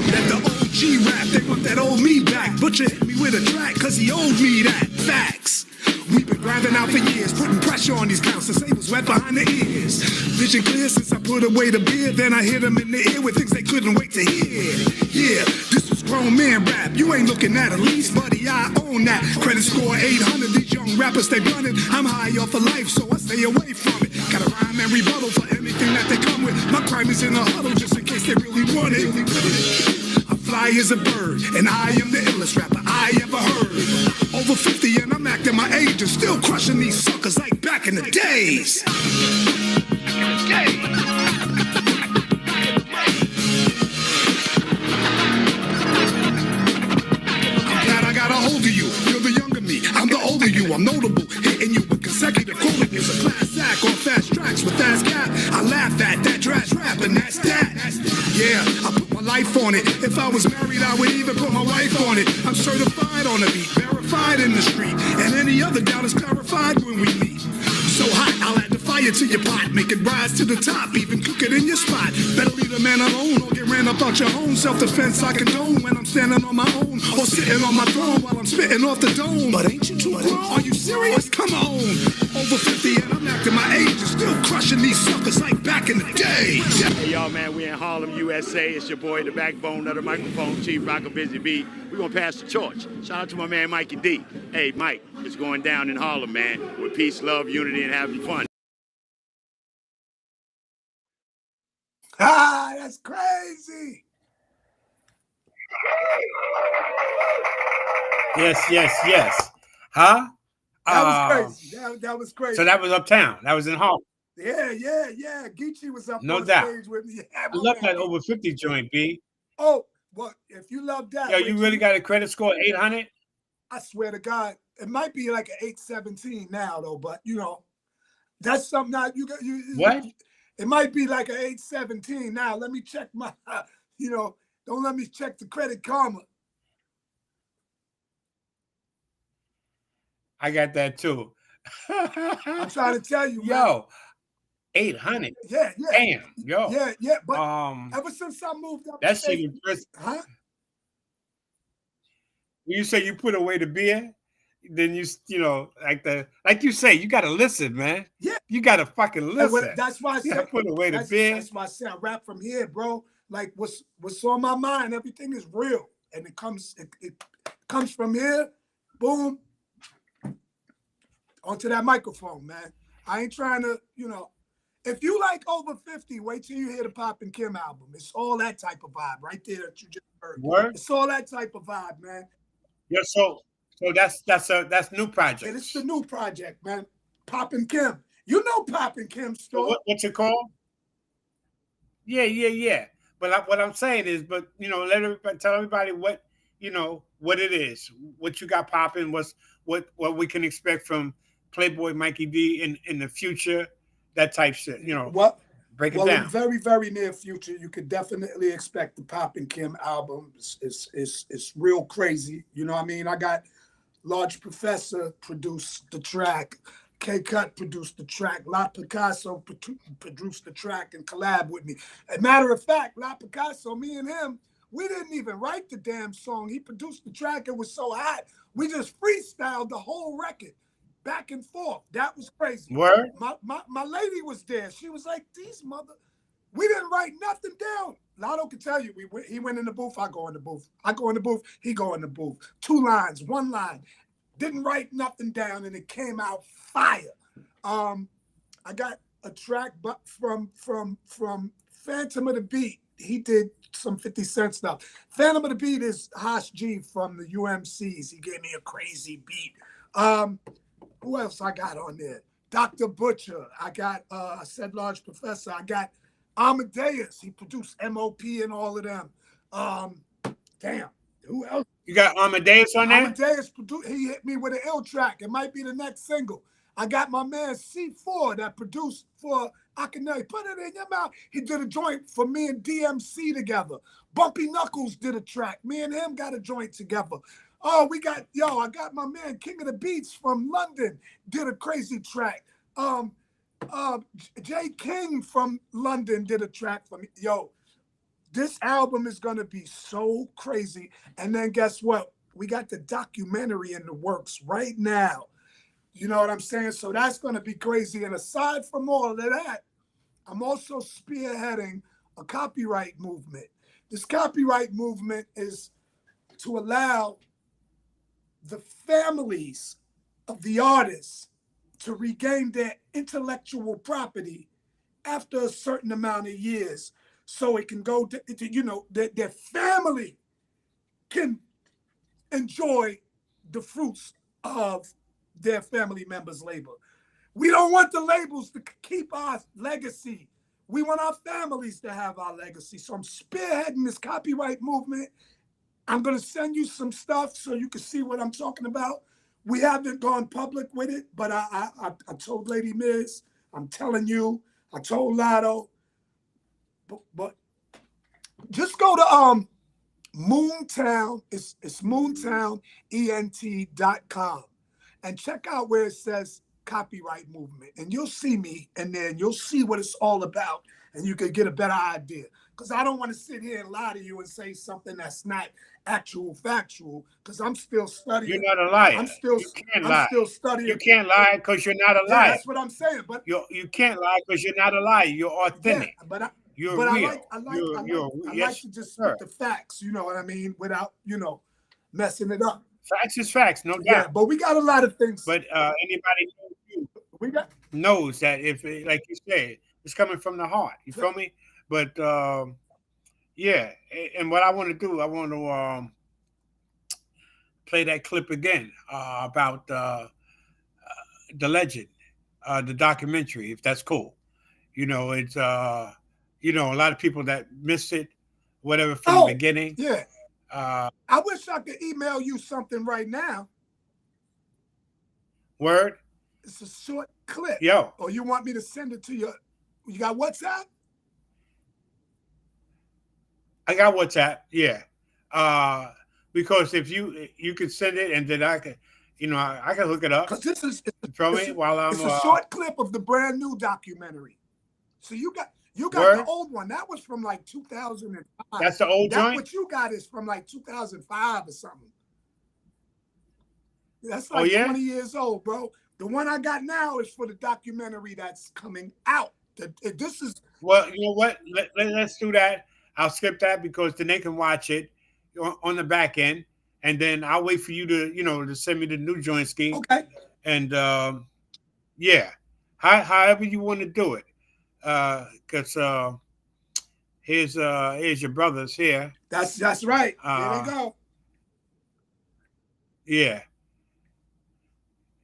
That the OG rap, they want that old me back. Butcher hit me with a track, cause he owed me that. Facts. We've been grinding out for years, putting pressure on these counts to say what's wet behind the ears. Vision clear since I put away the beer, then I hit them in the ear with things they couldn't wait to hear. Yeah, this is grown man rap. You ain't looking at a lease, buddy, I own that. Credit score 800, these young rappers stay running. I'm high off of life, so I stay away from it. Gotta rhyme and rebuttal for anything that they come with. My crime is in a huddle just in case they really want it. I fly as a bird, and I am the illest rapper I ever heard. Over 50 and I'm acting my age and still crushing these suckers like back in the days. I'm glad I got a hold of you. You're the younger me. I'm the older you. I'm notable. Hitting you with consecutive quotables. A class act on fast tracks with fast cap. I laugh at that trash rap and that's that. Yeah, I put my life on it. If I was married, I would even put my wife on it. I'm certified on the beat, verified in the street, and any other doubt is clarified when we meet. So hot, I'll add the fire to your pot, make it rise to the top, even cook it in your spot. Better leave a man alone or get ran up out your home. Self-defense I condone when I'm standing on my own or sitting on my throne while I'm spitting off the dome. But ain't you too grown? Are you serious? Come on. Over 50 and I'm acting my age and still crushing these suckers like back in the day. Hey y'all, man, we in Harlem, USA. It's your boy, the backbone of the microphone, Chief Rocker Busy Bee. We're gonna pass the torch. Shout out to my man Mikey D. Hey Mike, it's going down in Harlem, man, with peace, love, unity, and having fun. Ah, that's crazy. Yes. Huh? That was crazy. That was crazy. So that was uptown. That was in Harlem. Yeah. Geechee was up No on doubt. stage with me. Yeah, I love that over 50 joint, B. Oh, well, if you love that. Yo, you really got a credit score 800? I swear to God, it might be like an 817 now, though. But you know, that's something that you got. What? It might be like an 817 now. Let me check my. Don't let me check the Credit Karma. I got that too. I'm trying to tell you, yo, 800. Yeah. Damn, yo. Yeah. But ever since I moved up, that shit impressive. Huh? When you say you put away the beer, then like you say, you gotta listen, man. Yeah, you gotta fucking listen. That's why I said put away the beer. That's why I said I rap from here, bro. Like what's on my mind, everything is real, and it comes from here. Boom. Onto that microphone, man. I ain't trying to, if you like over 50, wait till you hear the Pop and Kim album. It's all that type of vibe right there that you just heard. Word? It's all that type of vibe, man. Yeah, so that's new project. It's the new project, man. Pop and Kim. You know Pop and Kim's store. What's it called? Yeah. But what I'm saying is, tell everybody what it is, what you got popping, what we can expect from Playboy Mikey D in the future, that type shit. What? Break it down. In very, very near future, you could definitely expect the Pop and Kim album. It's real crazy. You know what I mean? I got Large Professor produced the track. K-Cut produced the track. La Picasso produced the track and collab with me. As a matter of fact, La Picasso, me and him, we didn't even write the damn song. He produced the track. It was so hot. We just freestyled the whole record back and forth. That was crazy. Word? My lady was there. She was like, We didn't write nothing down. Lotto can tell you, he went in the booth, I go in the booth. I go in the booth, he go in the booth. 2 lines, 1 line. Didn't write nothing down, and it came out fire. I got a track from Phantom of the Beat. He did some 50 Cent stuff. Phantom of the Beat is Hosh G from the UMCs. He gave me a crazy beat. Who else I got on there? Dr. Butcher. I got I said Large Professor. I got Amadeus. He produced MOP and all of them. Damn. Who else? You got Amadeus on there? Amadeus produced. He hit me with an ill track. It might be the next single. I got my man C4 that produced for Akhenaten. Put it in your mouth. He did a joint for me and DMC together. Bumpy Knuckles did a track. Me and him got a joint together. Oh, I got my man King of the Beats from London did a crazy track. Jay King from London did a track for me. Yo, this album is gonna be so crazy. And then guess what? We got the documentary in the works right now. You know what I'm saying? So that's gonna be crazy. And aside from all of that, I'm also spearheading a copyright movement. This copyright movement is to allow the families of the artists to regain their intellectual property after a certain amount of years, so it can go to their family can enjoy the fruits of their family members' labor. We don't want the labels to keep our legacy. We want our families to have our legacy. So I'm spearheading this copyright movement. I'm going to send you some stuff so you can see what I'm talking about. We haven't gone public with it, but I told Lady Miz, I'm telling you, I told Lotto, but just go to Moontown, it's moontownent.com, and check out where it says copyright movement, and you'll see me, and then you'll see what it's all about, and you can get a better idea. Because I don't want to sit here and lie to you and say something that's not actual factual, because I'm still studying. You're not a liar. I'm still studying. You can't lie because you're not a liar. Yeah, that's what I'm saying. But you can't lie because you're not a liar. You're authentic. Yeah, you're real. I like to just spit the facts, you know what I mean, without, messing it up. Facts is facts, no doubt. Yeah, but we got a lot of things. But anybody knows that if, like you said, it's coming from the heart. You feel me? But yeah, and what I want to do, I want to play that clip again about the legend, the documentary, if that's cool. It's a lot of people that missed it, whatever, from the beginning. Yeah. I wish I could email you something right now. Word? It's a short clip. Yo. Or you want me to send it to you? You got WhatsApp? I got WhatsApp, yeah. Because if you could send it, and then I could, I can look it up. Because this is while I'm it's a short clip of the brand new documentary. So you got Word? the old one. That was from like 2005. That's the old joint? What you got is from like 2005 or something. That's like 20 years old, bro. The one I got now is for the documentary that's coming out. This is... Well, you know what? Let's do that. I'll skip that because then they can watch it on the back end, and then I'll wait for you to, to send me the new joint scheme. Okay. And yeah, however you want to do it, because here's your brothers here. That's right. Here they go. Yeah.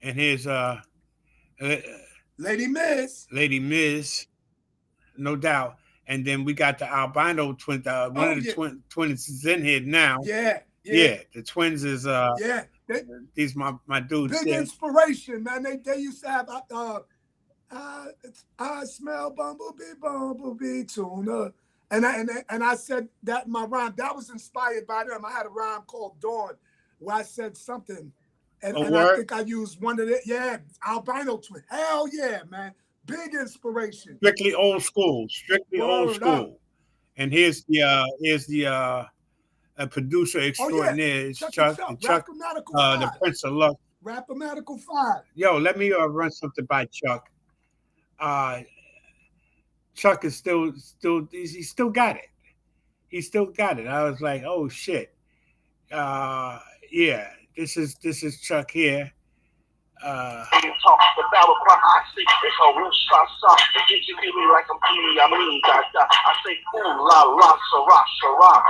And here's Lady Miz. Lady Miz, no doubt. And then we got the albino twin. One of the twins is in here now. Yeah. The twins is these my dudes. Big inspiration, man. They used to have I smell bumblebee tuna, and I said that in my rhyme. That was inspired by them. I had a rhyme called Dawn where I said something, and I think I used one of the albino twin. Hell yeah, man. Big inspiration. Strictly old school. Old school. Up. And here's the producer extraordinaire, Chuck, the Prince of Luck. Rapomatical 5. Yo, let me run something by Chuck. Chuck is still he still got it. He still got it. I was like, oh shit. Yeah, this is Chuck here. Talk the battle cry, I say it's a real shot. Did you feel me like I'm Petey? I mean, I say, ooh la la, Sarah.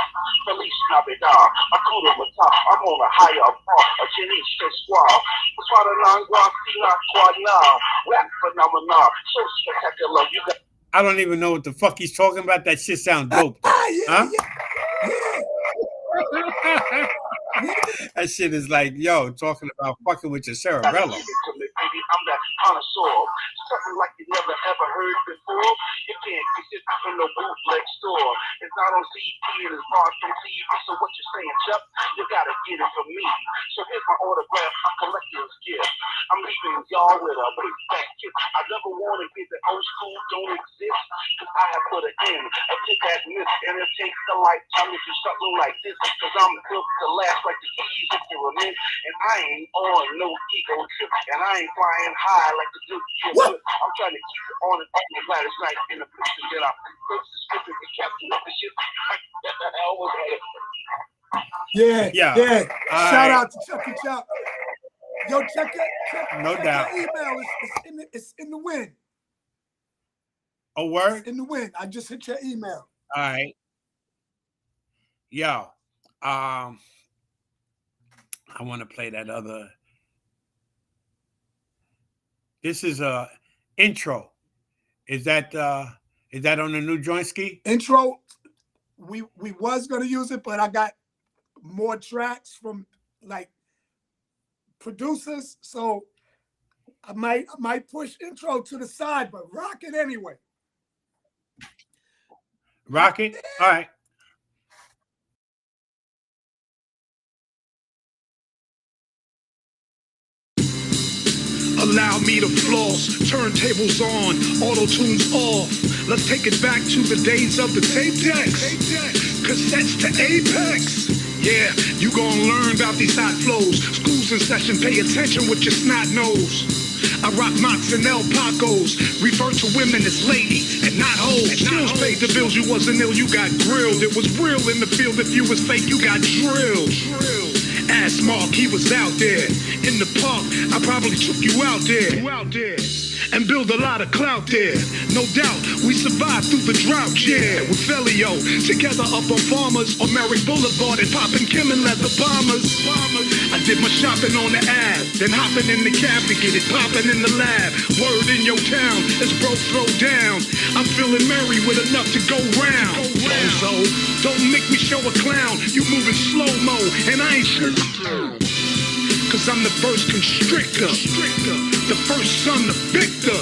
Feliz Navidad, Akuda Mata. I'm on a higher part, a Janice Squad. That's why the non-guap, not quite now. Rap phenomenon, so spectacular. You got. I don't even know what the fuck he's talking about. That shit sounds dope. Huh? That shit is like, yo, talking about fucking with your cerebellum. Baby, I'm that connoisseur. Something like you never ever heard before. You can't get this from no bootleg store. It's not on CD, it is bought from TV. So what you saying, Chuck? You gotta get it from me. So here's my autograph, a collector's gift. I'm leaving y'all with a big fat kiss. I never wanna get the old school don't exist. Cause I have put it in. I take that miss and it takes a lifetime to do something like this. Cause I'm built to last like the keys if you're a man. And I ain't on no ego trip. And I ain't flying high like the Duke. I'm trying to keep it on and off the last night in the picture that I first description to capture the shit. What the hell was that? Yeah. All Shout right. out to Chucky Chuck. Yo, check No doubt. your email. It's in the wind. A word? It's in the wind. I just hit your email. All right. Yo, I want to play that other. This is a intro. Is that on the new joint ski? Intro. We was gonna use it, but I got more tracks from like producers, so I might push intro to the side, but rock it anyway. Rock it? All right. Allow me to floss, turntables on, auto-tunes off. Let's take it back to the days of the tape decks. Cassettes to Apex. Yeah, you gonna learn about these hot flows. School's in session, pay attention with your snot nose. I rock mocks and El Pacos. Refer to women as ladies and not hoes. Skills paid the bills, you wasn't ill, you got grilled. It was real in the field, if you was fake, you got drilled. Ass Mark, he was out there. In the park, I probably took you out there. And build a lot of clout there. No doubt, we survived through the drought, yeah. With Felio, together up on Farmers on Merrick Boulevard and popping Kim and leather bombers. I did my shopping on the Ave, then hopping in the cab to get it popping in the lab. Word in your town, as bro throw down. I'm feeling merry with enough to go round. So, don't make me show a clown. You moving slow-mo, and I ain't sure. Cause I'm the first constrictor, the first son of Victor.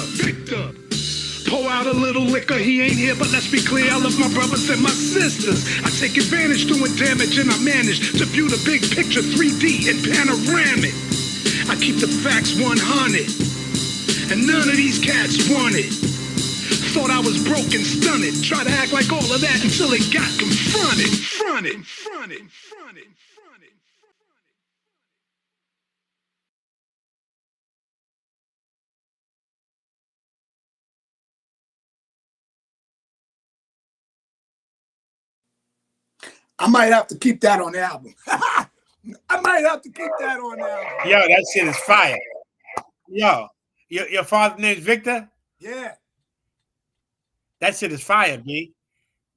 Pour out a little liquor, he ain't here, but let's be clear, I love my brothers and my sisters. I take advantage doing damage and I manage to view the big picture 3D and panoramic. I keep the facts 100, and none of these cats want it. Thought I was broke and stunted, try to act like all of that until it got confronted. I might have to keep that on the album. I might have to keep that on the album. Yo, that shit is fire. Yo, your father's name's Victor? Yeah. That shit is fire, B.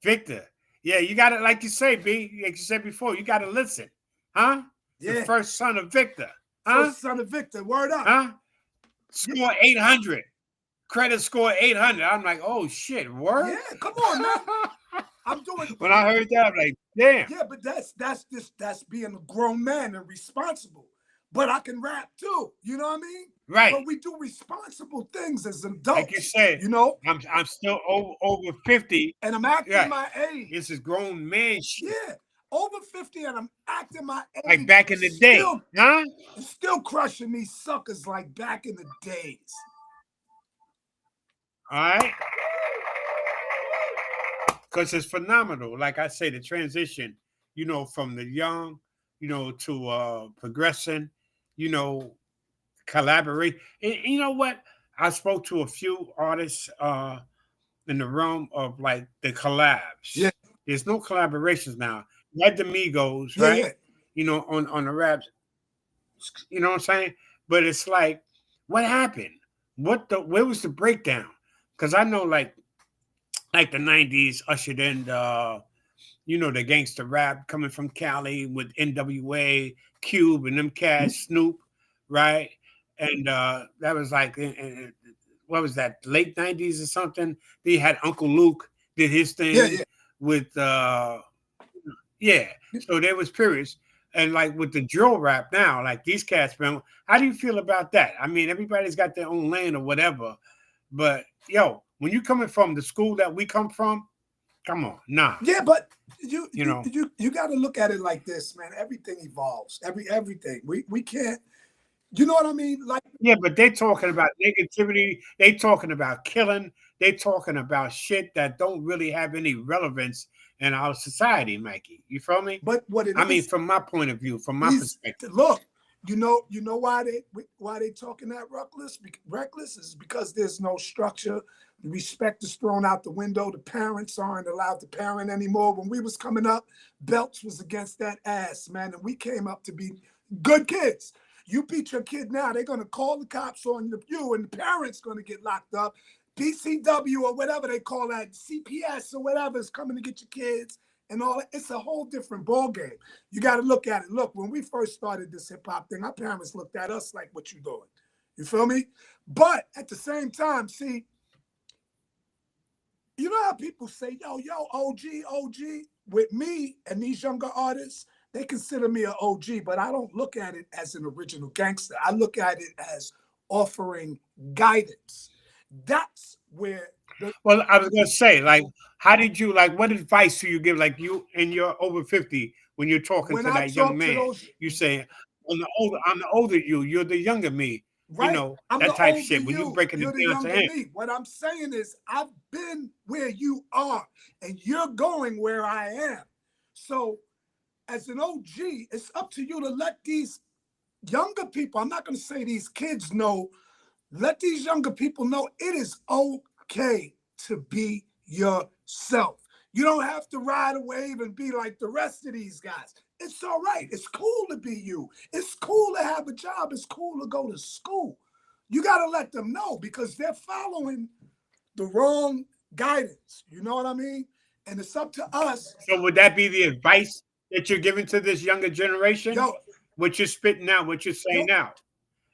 Victor. Yeah, you got to, like you say, B, like you said before, you got to listen. Huh? Yeah. The first son of Victor. Huh? First son of Victor, word up. Huh? Score 800. Credit score 800. I'm like, oh, shit, word? Yeah, come on, man. I'm doing. When I heard that, I'm like, damn. Yeah, but that's being a grown man and responsible. But I can rap too. You know what I mean? Right. But we do responsible things as adults. Like you said, you know, I'm still over 50, and I'm acting my age. This is grown man shit. Yeah, over 50, and I'm acting my age. Like back in the day, huh? Still crushing these suckers like back in the days. All right. Because it's phenomenal. Like I say, the transition, you know, from the young, you know, to progressing, you know, collaborate. And you know what? I spoke to a few artists in the realm of like the collabs. Yeah. There's no collaborations now. You had the Migos, Yeah, right? yeah. You know, on the raps. You know what I'm saying? But it's like, what happened? Where was the breakdown? Because I know like the '90s ushered in the gangster rap coming from Cali with NWA, Cube, and them cats, Snoop, right? And that was like, what was that, late '90s or something? They had Uncle Luke did his thing Yeah, yeah. with, yeah. So there was periods. And like with the drill rap now, like these cats, man, how do you feel about that? I mean, everybody's got their own lane or whatever, but yo, when you coming from the school that we come from, come on, nah. Yeah, but you You know. you got to look at it like this, man. Everything evolves. Everything. We can't. You know what I mean? Like, Yeah, but they talking about negativity. They talking about killing. They talking about shit that don't really have any relevance in our society, Mikey. You feel me? but what it I mean, is, from my point of view, from my these perspective. look. You know why they talking that reckless? Reckless is because there's no structure. The respect is thrown out the window. The parents aren't allowed to parent anymore. When we was coming up, belts was against that ass, man, and we came up to be good kids. You beat your kid now, they're gonna call the cops on you, and the parents gonna get locked up. PCW or whatever they call that, CPS or whatever is coming to get your kids and all that. It's a whole different ball game. You got to look at it. Look, when we first started this hip hop thing, our parents looked at us like, "What you doing?" You feel me? But at the same time, see, you know how people say, "Yo, OG." With me and these younger artists, they consider me an OG, but I don't look at it as an original gangster. I look at it as offering guidance. That's where Well, I was gonna say, like, how did you like? What advice do you give? Like, you and you're over 50 when you're talking when to I that young talk to man, those, you say, I'm the older you. You're the younger me." You right? know I'm that the type older shit. When you you, breaking it you're the down to younger him, me. What I'm saying is I've been where you are and you're going where I am. So as an OG, it's up to you to let these younger people, I'm not going to say these kids know, let these younger people know it is okay to be yourself. You don't have to ride a wave and be like the rest of these guys. It's all right. It's cool to be you. It's cool to have a job. It's cool to go to school. You got to let them know because they're following the wrong guidance. You know what I mean? And it's up to us. so would that be the advice that you're giving to this younger generation? Yo, What you're spitting out, what you're yo, saying now,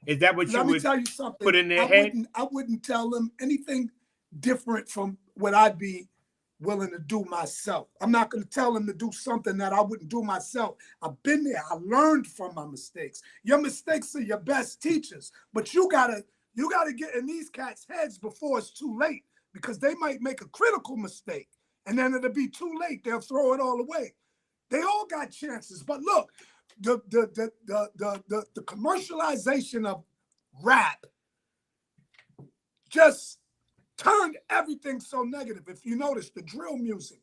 is that what you let me would tell you something. put in their head? I wouldn't tell them anything different from what I'd be willing to do myself. I'm not going to tell them to do something that I wouldn't do myself. I've been there. I learned from my mistakes. Your mistakes are your best teachers, but you gotta get in these cats' heads before it's too late because they might make a critical mistake and then it'll be too late. They'll throw it all away. They all got chances, but look, the commercialization of rap just turned everything so negative. If you notice the drill music,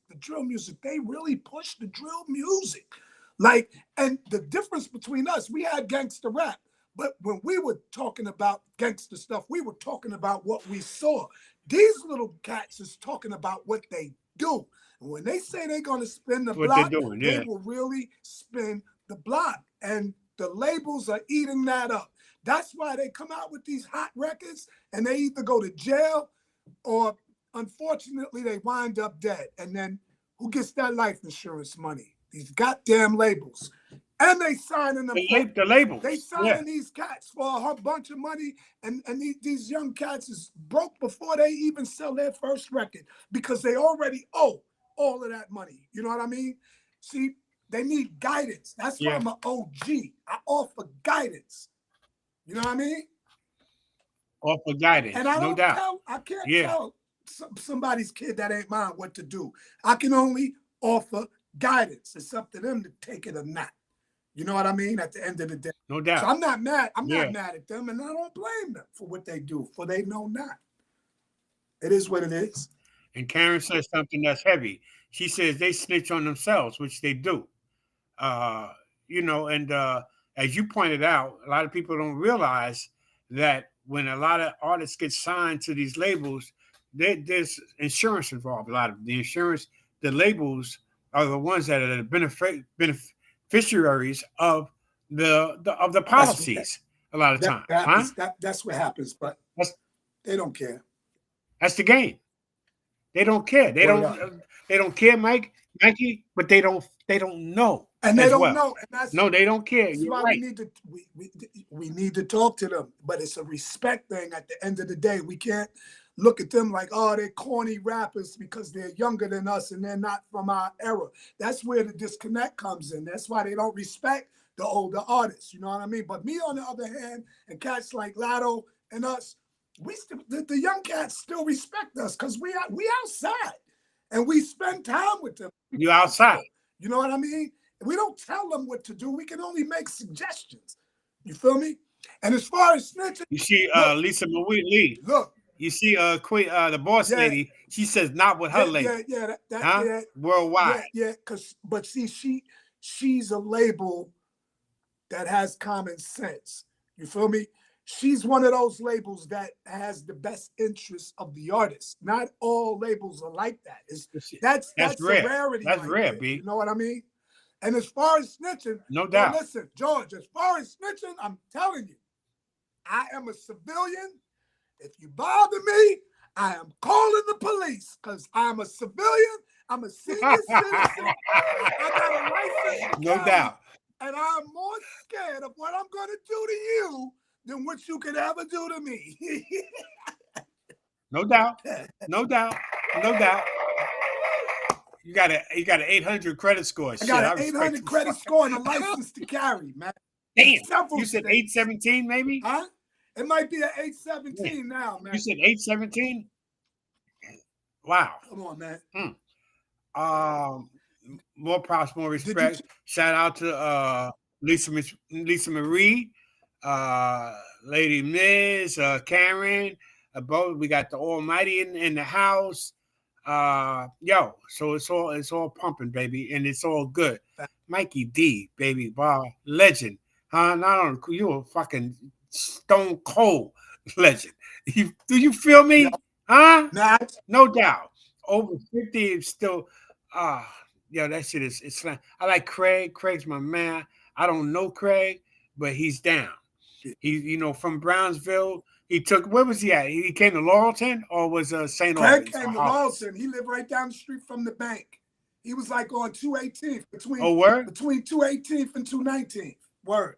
they really pushed the drill music. Like, and the difference between us, we had gangster rap, but when we were talking about gangster stuff, we were talking about what we saw. These little cats is talking about what they do. And when they say they're going to spin the What block, they're doing, they yeah. will really spin the block. And the labels are eating that up. That's why they come out with these hot records and they either go to jail or unfortunately they wind up dead. And then who gets that life insurance money? These goddamn labels. And they signing them. The labels. They signing Yeah. these cats for a whole bunch of money. And these young cats is broke before they even sell their first record because they already owe all of that money. You know what I mean? See, they need guidance. That's why Yeah. I'm an OG. I offer guidance. You know what I mean? Off of guidance, And I no don't doubt. tell, I can't Yeah. tell somebody's kid that ain't mine what to do. I can only offer guidance. It's up to them to take it or not. You know what I mean? At the end of the day. No doubt. So I'm not mad. I'm Yeah. not mad at them, and I don't blame them for what they do, for they know not. It is what it is. And Karen says something that's heavy. She says they snitch on themselves, which they do. Uh, and as you pointed out, a lot of people don't realize that when a lot of artists get signed to these labels, there's insurance involved. A lot of the insurance, the labels are the ones that are the beneficiaries of the policies. A lot of times, huh? That's what happens, but they don't care. That's the game. They don't care. They don't care, Mikey, but they don't know. And they don't know. And they don't care. That's You're why right. we need to talk to them. But it's a respect thing at the end of the day. We can't look at them like, oh, they're corny rappers because they're younger than us and they're not from our era. That's where the disconnect comes in. That's why they don't respect the older artists. You know what I mean? But me, on the other hand, and cats like Lotto and us, the young cats still respect us because we outside and we spend time with them. You outside. You know what I mean? We don't tell them what to do. We can only make suggestions. You feel me? And as far as snitching, you see, Lisa Marie Lee. Look, you see, Queen, the boss lady. She says not with her label. Worldwide. But see, she's a label that has common sense. You feel me? She's one of those labels that has the best interest of the artist. Not all labels are like that. That's rare. A rarity. That's right rare, there. B. You know what I mean? And as far as snitching, no doubt. Listen, George, as far as snitching, I'm telling you, I am a civilian. If you bother me, I am calling the police because I'm a civilian. I'm a senior citizen. I got a license. No doubt. And I'm more scared of what I'm going to do to you than what you could ever do to me. No doubt. No doubt. No doubt. You got an 800 credit score. I got an 800 credit score and a license to carry, man. Damn. You said 817 maybe? Huh? It might be an 817 now, man. You said 817? Wow. Come on, man. More props, more respect. Shout out to Lisa Marie, Lady Miz, Karen, both. We got the Almighty in the house. So it's all pumping, baby, and it's all good. Mikey D, baby, legend. Not on you a fucking stone cold legend. Do you feel me? Huh? No doubt. Over 50 is still that shit is it's like I like Craig. Craig's my man. I don't know Craig, but he's down. He from Brownsville. He took, where was he at? He came to Laurelton or was St. Albans? Craig came to Laurelton. He lived right down the street from the bank. He was like on 218th between 218th and 219th. Word.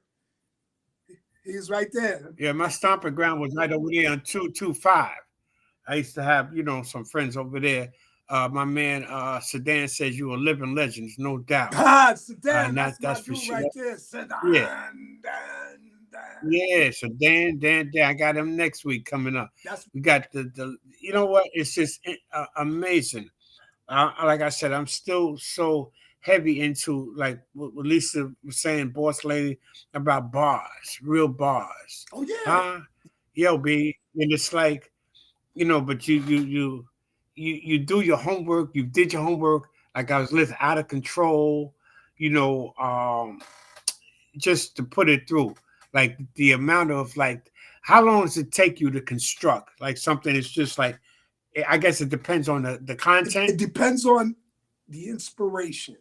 He's right there. Yeah, my stomping ground was right over there on 225. I used to have, some friends over there. My man Sedan says you a living legend, no doubt. Sedan, that's for sure. Right there, Sedan. Yeah, so Dan, I got him next week coming up. We got the you know what? It's just amazing. Like I said, I'm still so heavy into like what Lisa was saying, boss lady, about bars, real bars. Oh yeah. Yo, B, and it's like, but you do your homework. You did your homework. Like I was living out of control. Just to put it through. Like the amount of how long does it take you to construct like something? It's just like, I guess it depends on the content. It depends on the inspiration.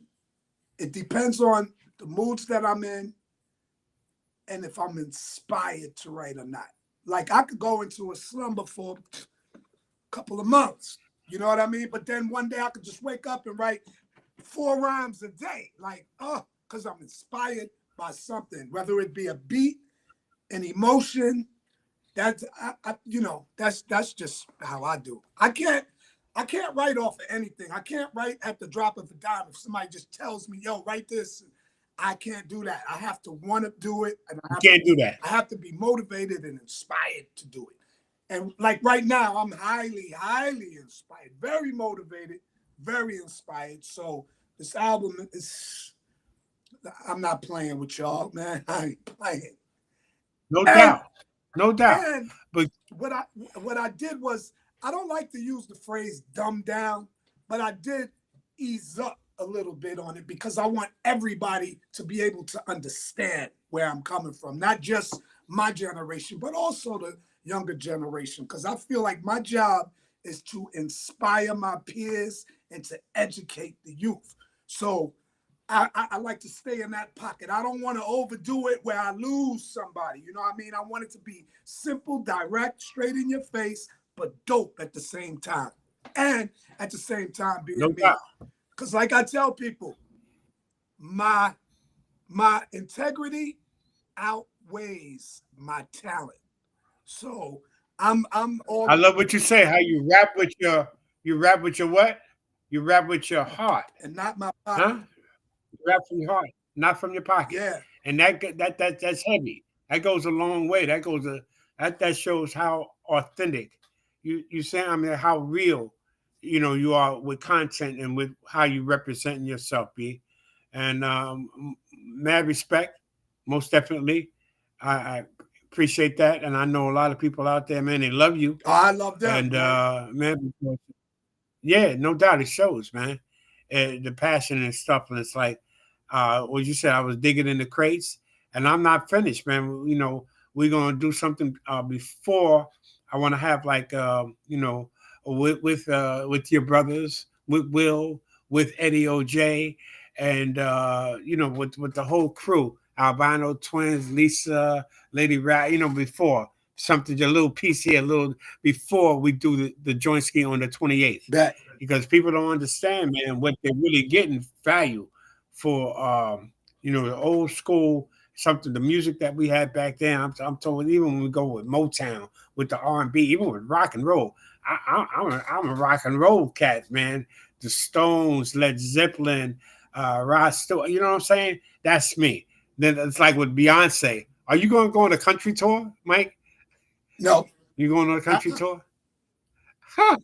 It depends on the moods that I'm in and if I'm inspired to write or not. Like I could go into a slumber for a couple of months, you know what I mean? But then one day I could just wake up and write 4 rhymes a day, because I'm inspired by something, whether it be a beat, an emotion. That's just how I do. I can't write off of anything. I can't write at the drop of a dime. If somebody just tells me, yo, write this, I can't do that. I have to want to do it. And do that. I have to be motivated and inspired to do it. And like right now, I'm highly, highly inspired, very motivated, very inspired. So this album is, I'm not playing with y'all, man. I ain't playing. No doubt. But what I did was, I don't like to use the phrase dumb down, but I did ease up a little bit on it because I want everybody to be able to understand where I'm coming from. Not just my generation, but also the younger generation. Because I feel like my job is to inspire my peers and to educate the youth. So I like to stay in that pocket. I don't want to overdo it where I lose somebody. You know what I mean? I want it to be simple, direct, straight in your face, but dope at the same time. And at the same time being me. Because like I tell people, my integrity outweighs my talent. So I'm all I love what you say, how you rap with your what? You rap with your heart. And not my pocket. Huh? You rap from your heart, not from your pocket. Yeah. And that's heavy. That goes a long way. That shows how authentic you say, I mean, how real you are with content and with how you representing yourself, B. And mad respect, most definitely. I appreciate that, and I know a lot of people out there, man, they love you. Oh, I love them. And man, yeah, no doubt it shows, man. The passion and stuff, and it's like, what you said. I was digging in the crates, and I'm not finished, man. We're gonna do something before. I want to have like, with your brothers, with Will, with Eddie OJ, and with the whole crew, Albino Twins, Lisa, Lady Rat, before something, a little piece here, a little before we do the joint ski on the 28th. Because people don't understand, man, what they're really getting value for, the old school, something, the music that we had back then. I'm told, even when we go with Motown, with the R&B, even with rock and roll, I'm a rock and roll cat, man. The Stones, Led Zeppelin, Rod Stewart, you know what I'm saying? That's me. Then it's like with Beyonce. Are you going to go on a country tour, Mike? No. You going on a country tour? Wait.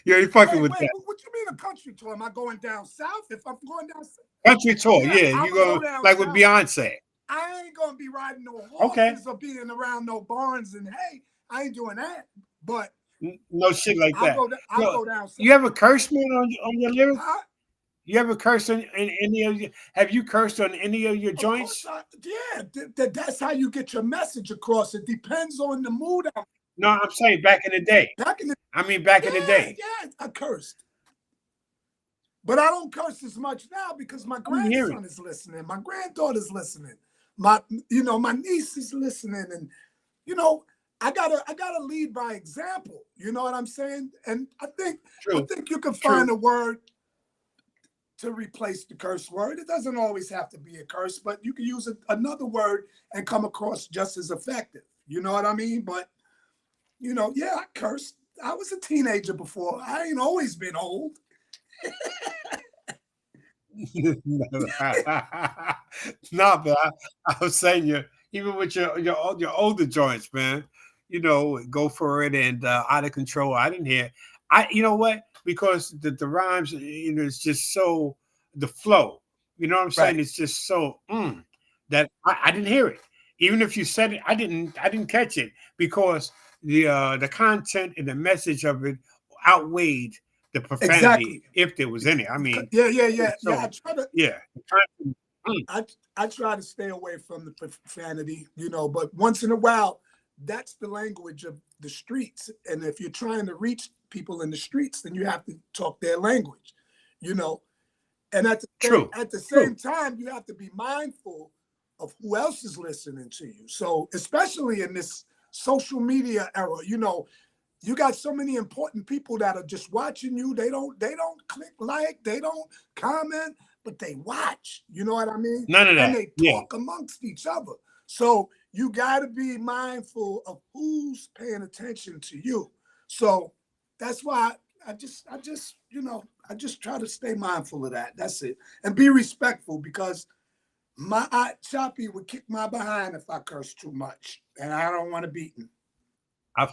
You're fucking with that. What you mean a country tour? Am I going down south? If I'm going down south? Country tour, yeah. You go like with Beyonce. I ain't going to be riding no horses or being around no barns and hay. I ain't doing that. But no shit like that. I'll go down south. You ever curse, man, on your lyrics? You ever cursed on any of your? Have you cursed on any of your joints? That's how you get your message across. It depends on the mood. No, I'm saying back in the day. Back in the day. Yeah, I cursed. But I don't curse as much now because my grandson is listening. My granddaughter's listening. My niece is listening. And, I gotta lead by example. You know what I'm saying? And I think you can find a word to replace the curse word. It doesn't always have to be a curse, but you can use another word and come across just as effective. You know what I mean? But, yeah, I cursed. I was a teenager before. I ain't always been old. No, but I was saying, even with your older joints, man, go for it and out of control. I didn't hear. You know what? Because the rhymes, it's just so, the flow. You know what I'm saying? Right. It's just so that I didn't hear it. Even if you said it, I didn't catch it because the content and the message of it outweighed the profanity, if there was any. I mean, yeah. So, I try to. Yeah. I try to stay away from the profanity, but once in a while, that's the language of the streets. And if you're trying to reach people in the streets, then you have to talk their language, And at the same time, you have to be mindful of who else is listening to you. So especially in this social media era, you got so many important people that are just watching you. They don't click like, they don't comment, but they watch. You know what I mean? None of that. And they talk amongst each other. So you got to be mindful of who's paying attention to you. So that's why I just try to stay mindful of that. That's it. And be respectful, because my aunt Choppy would kick my behind if I curse too much, and I don't want to beat him. I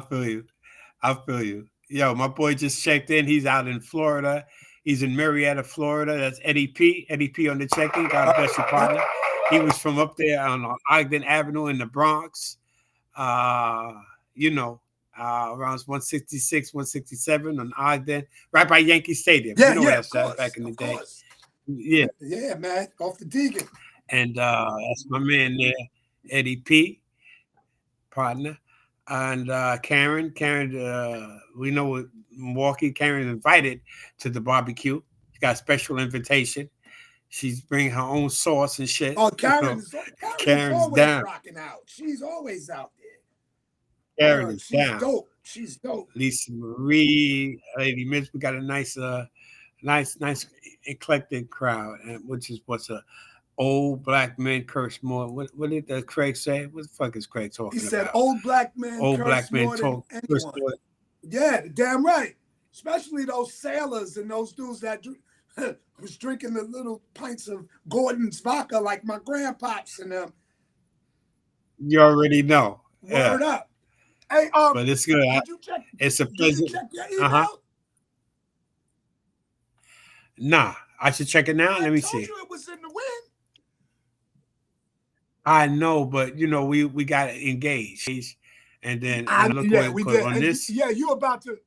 feel you. Yo, my boy just checked in. He's out in Florida. He's in Marietta, Florida. That's Eddie P. Eddie P on the check-in. God bless you, partner. He was from up there on Ogden Avenue in the Bronx. Around 166, 167 on Ogden, right by Yankee Stadium. Yeah, that's back in the day. Yeah. Yeah, man. Off the Deegan. And that's my man there, Eddie P, partner. And Karen, we know Milwaukee. Karen invited to the barbecue. She got a special invitation. She's bringing her own sauce and shit. Oh, You Karen know, is Karen's always down. rocking out. She's always out there. Karen is She's down. dope. She's dope. Lisa Marie, Lady Miss. We got a nice, nice eclectic crowd, and which is what's a old black men curse more. What did Craig say? What the fuck is Craig talking He said about? old black men Old curse black men more than talk curse anyone. more. Yeah, damn right. Especially those sailors and those dudes that was drinking the little pints of Gordon's vodka like my grandpops and them. You already know. Word Yeah. up. Hey, But it's good. It's a pleasure. Did you check your email? Nah, I should check it now. Let me see. I told you it was in the wind. I know, but you know, we got engaged, and then look yeah, what we put did. on And this. yeah, you about to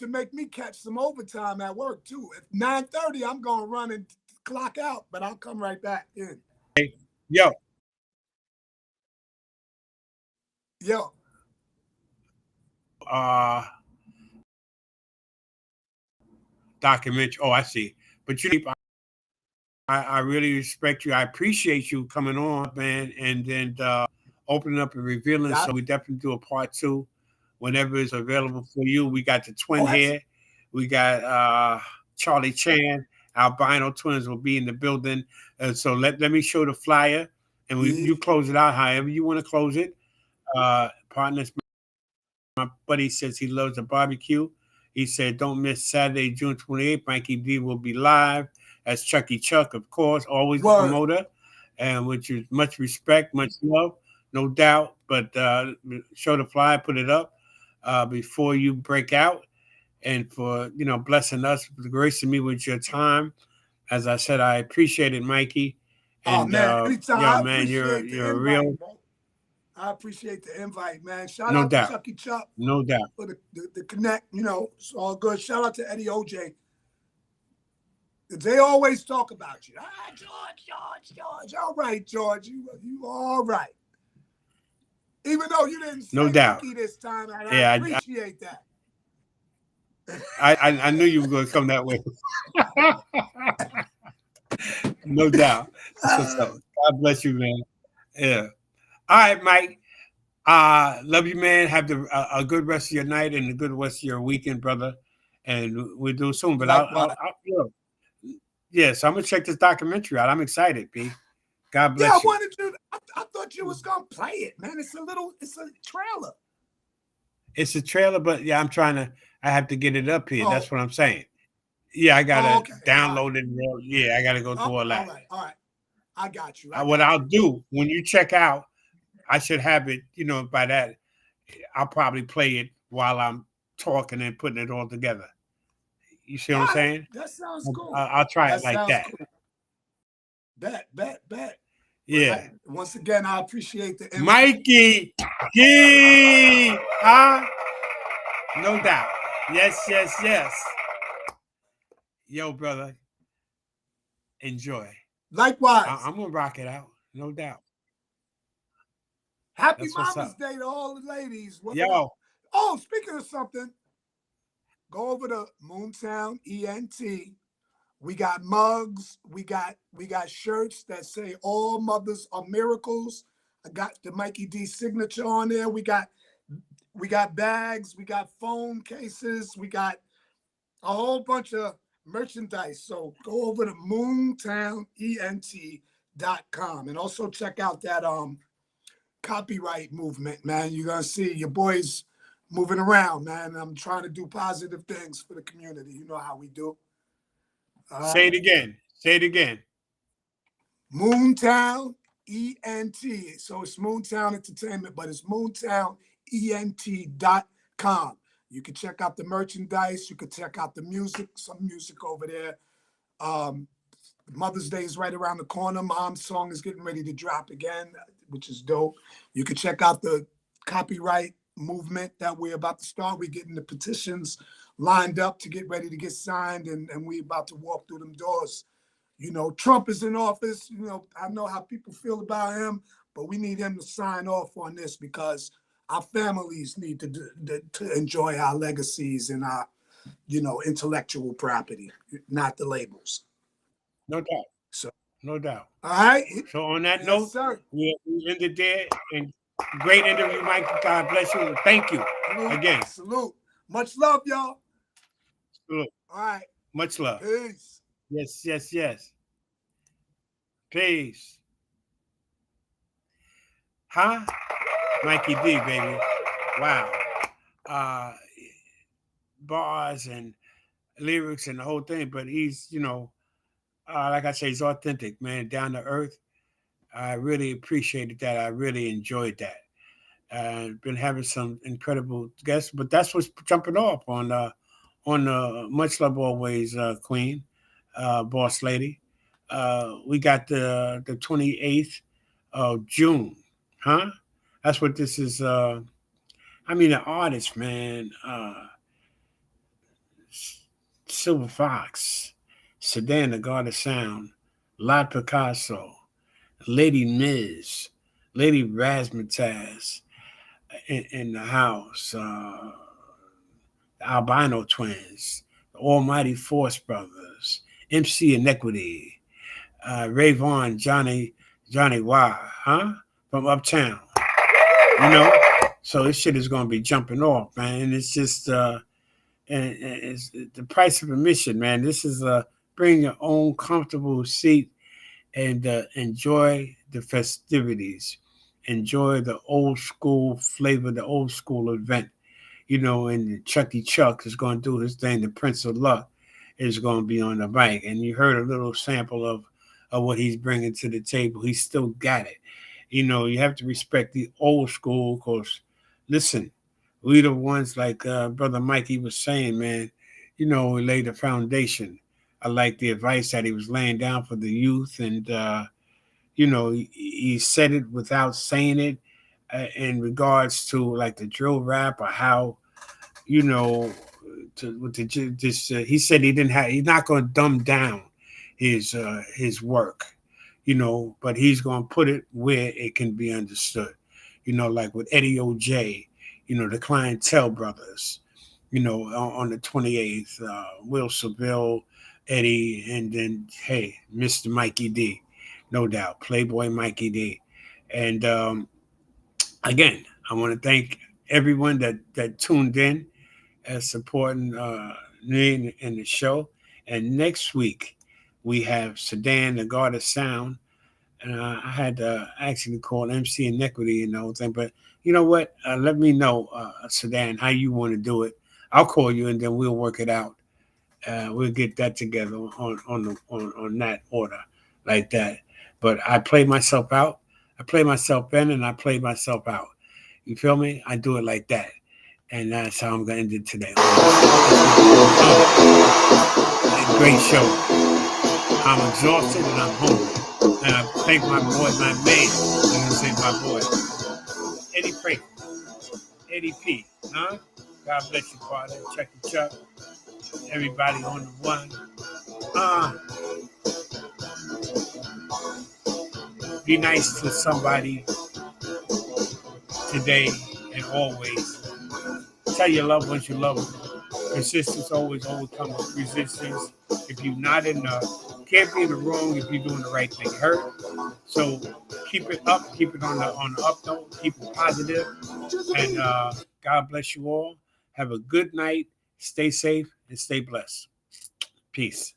make me catch some overtime at work too. At 9:30, I'm gonna run and clock out, but I'll come right back in. Hey, yo. Documentary. Oh, I see. But you know, I really respect you. I appreciate you coming on, man, and then opening up and revealing. So we definitely do a part 2 whenever it's available for you. We got the twin here. We got Charlie Chan. Albino twins will be in the building. So let me show the flyer, and you close it out however you want to close it. Partners, my buddy says he loves the barbecue. He said, don't miss Saturday, June 28th. Mikey D will be live as Chucky Chuck, of course, always the promoter, and which is much respect, much love, no doubt. But show the flyer, put it up before you break out, and for blessing us, gracing me with your time. As I said, I appreciate it, Mikey. And man, anytime. yo, I man, appreciate you're the real. invite, bro. I appreciate the invite, man. Shout No out doubt. to Chucky Chuck. No doubt. For the connect, it's all good. Shout out to Eddie OJ. They always talk about you. George. All right, George. You all right. Even though you didn't say No doubt. Mikey this time, and Yeah, I appreciate that. I knew you were going to come that way. No doubt. That's what's up. God bless you, man. Yeah. All right, Mike. Love you, man. Have a good rest of your night and a good rest of your weekend, brother. And we'll do it soon. But so I'm gonna check this documentary out. I'm excited, B. God bless you. I thought you was gonna play it, man. It's a trailer. It's a trailer, but yeah, I have to get it up here. That's what I'm saying. Yeah, I gotta download it. Yeah, I gotta go through all that. All right. I got you. What I'll do when you check out, I should have it, by that. I'll probably play it while I'm talking and putting it all together. You see what I'm saying? That sounds cool. I'll try it like that. Cool. Bet. Yeah. Once again, I appreciate the invite. Mikey D. No doubt. Yes. Yo, brother. Enjoy. Likewise. I'm gonna rock it out. No doubt. Happy Mama's Day to all the ladies. Yo. Oh, speaking of something, go over to Moontown ENT. We got mugs. We got shirts that say "All Mothers Are Miracles." I got the Mikey D signature on there. We got bags. We got phone cases. We got a whole bunch of merchandise. So go over to moontownent.com and also check out that copyright movement, man. You're gonna see your boys moving around, man. I'm trying to do positive things for the community. You know how we do. Say it again. Moontown ENT. So it's Moontown Entertainment, but it's moontownent.com. You can check out the merchandise. You can check out the music, some music over there. Mother's Day is right around the corner. Mom's song is getting ready to drop again, which is dope. You can check out the copyright movement that we're about to start. We're getting the petitions lined up to get ready to get signed, and we're about to walk through them doors. Trump is in office. I know how people feel about him, but we need him to sign off on this because our families need to enjoy our legacies and our, intellectual property, not the labels. No doubt. So, no doubt. All right. So on that Yes, note, sir. we ended there. And great interview, Mike. God bless you. Thank you again. Salute. Much love, y'all. Salute. All right. Much love. Peace. Yes. Peace. Huh? Mikey D, baby. Wow. Bars and lyrics and the whole thing, but he's, like I say, he's authentic, man, down to earth. I really appreciated that. I really enjoyed that. Been having some incredible guests, but that's what's jumping off on Much Love Always, Queen, Boss Lady. We got the 28th of June, huh? That's what this is. The artist, man. Silver Fox, Sedan, the God of Sound, Lot Picasso, Lady Miz, Lady Razzmatazz in the house, the Albino Twins, the Almighty Force Brothers, MC Inequity, Ray Vaughn, Johnny Y, huh? From Uptown, So this shit is gonna be jumping off, man. And it's just and it's the price of admission, man. This is bring your own comfortable seat and enjoy the festivities, enjoy the old school flavor, the old school event, and Chucky Chuck is going to do his thing. The Prince of Luck is going to be on the mic, and you heard a little sample of what he's bringing to the table. He still got it. You have to respect the old school because, listen, we the ones like Brother Mikey was saying, man, we laid the foundation. I like the advice that he was laying down for the youth. And, he said it without saying it in regards to like the drill rap or how, he said he's not going to dumb down his work, but he's going to put it where it can be understood, like with Eddie O.J., the Clientele Brothers, on the 28th, Will Seville, Eddie, and then, hey, Mr. Mikey D, no doubt, Playboy Mikey D. And again, I want to thank everyone that tuned in and supporting me in the show. And next week, we have Sedan, the God of Sound. And I had to actually call MC Inequity and the whole thing. But you know what? Let me know, Sedan, how you want to do it. I'll call you and then we'll work it out. We'll get that together on that order like that. But I play myself out. I play myself in and I play myself out. You feel me? I do it like that. And that's how I'm going to end it today. Great show. I'm exhausted and I'm hungry. And I thank my boy, my man. I'm going to say my boy. Eddie Pray. Eddie P. Huh? God bless you, Father. Check the Chuck. Everybody on the one. Be nice to somebody today and always. Tell your loved ones you love them. Persistence always overcomes resistance. If you're not can't be in the wrong if you're doing the right thing. Hurt. So keep it up, keep it on the up note, keep it positive. And God bless you all. Have a good night. Stay safe and stay blessed. Peace.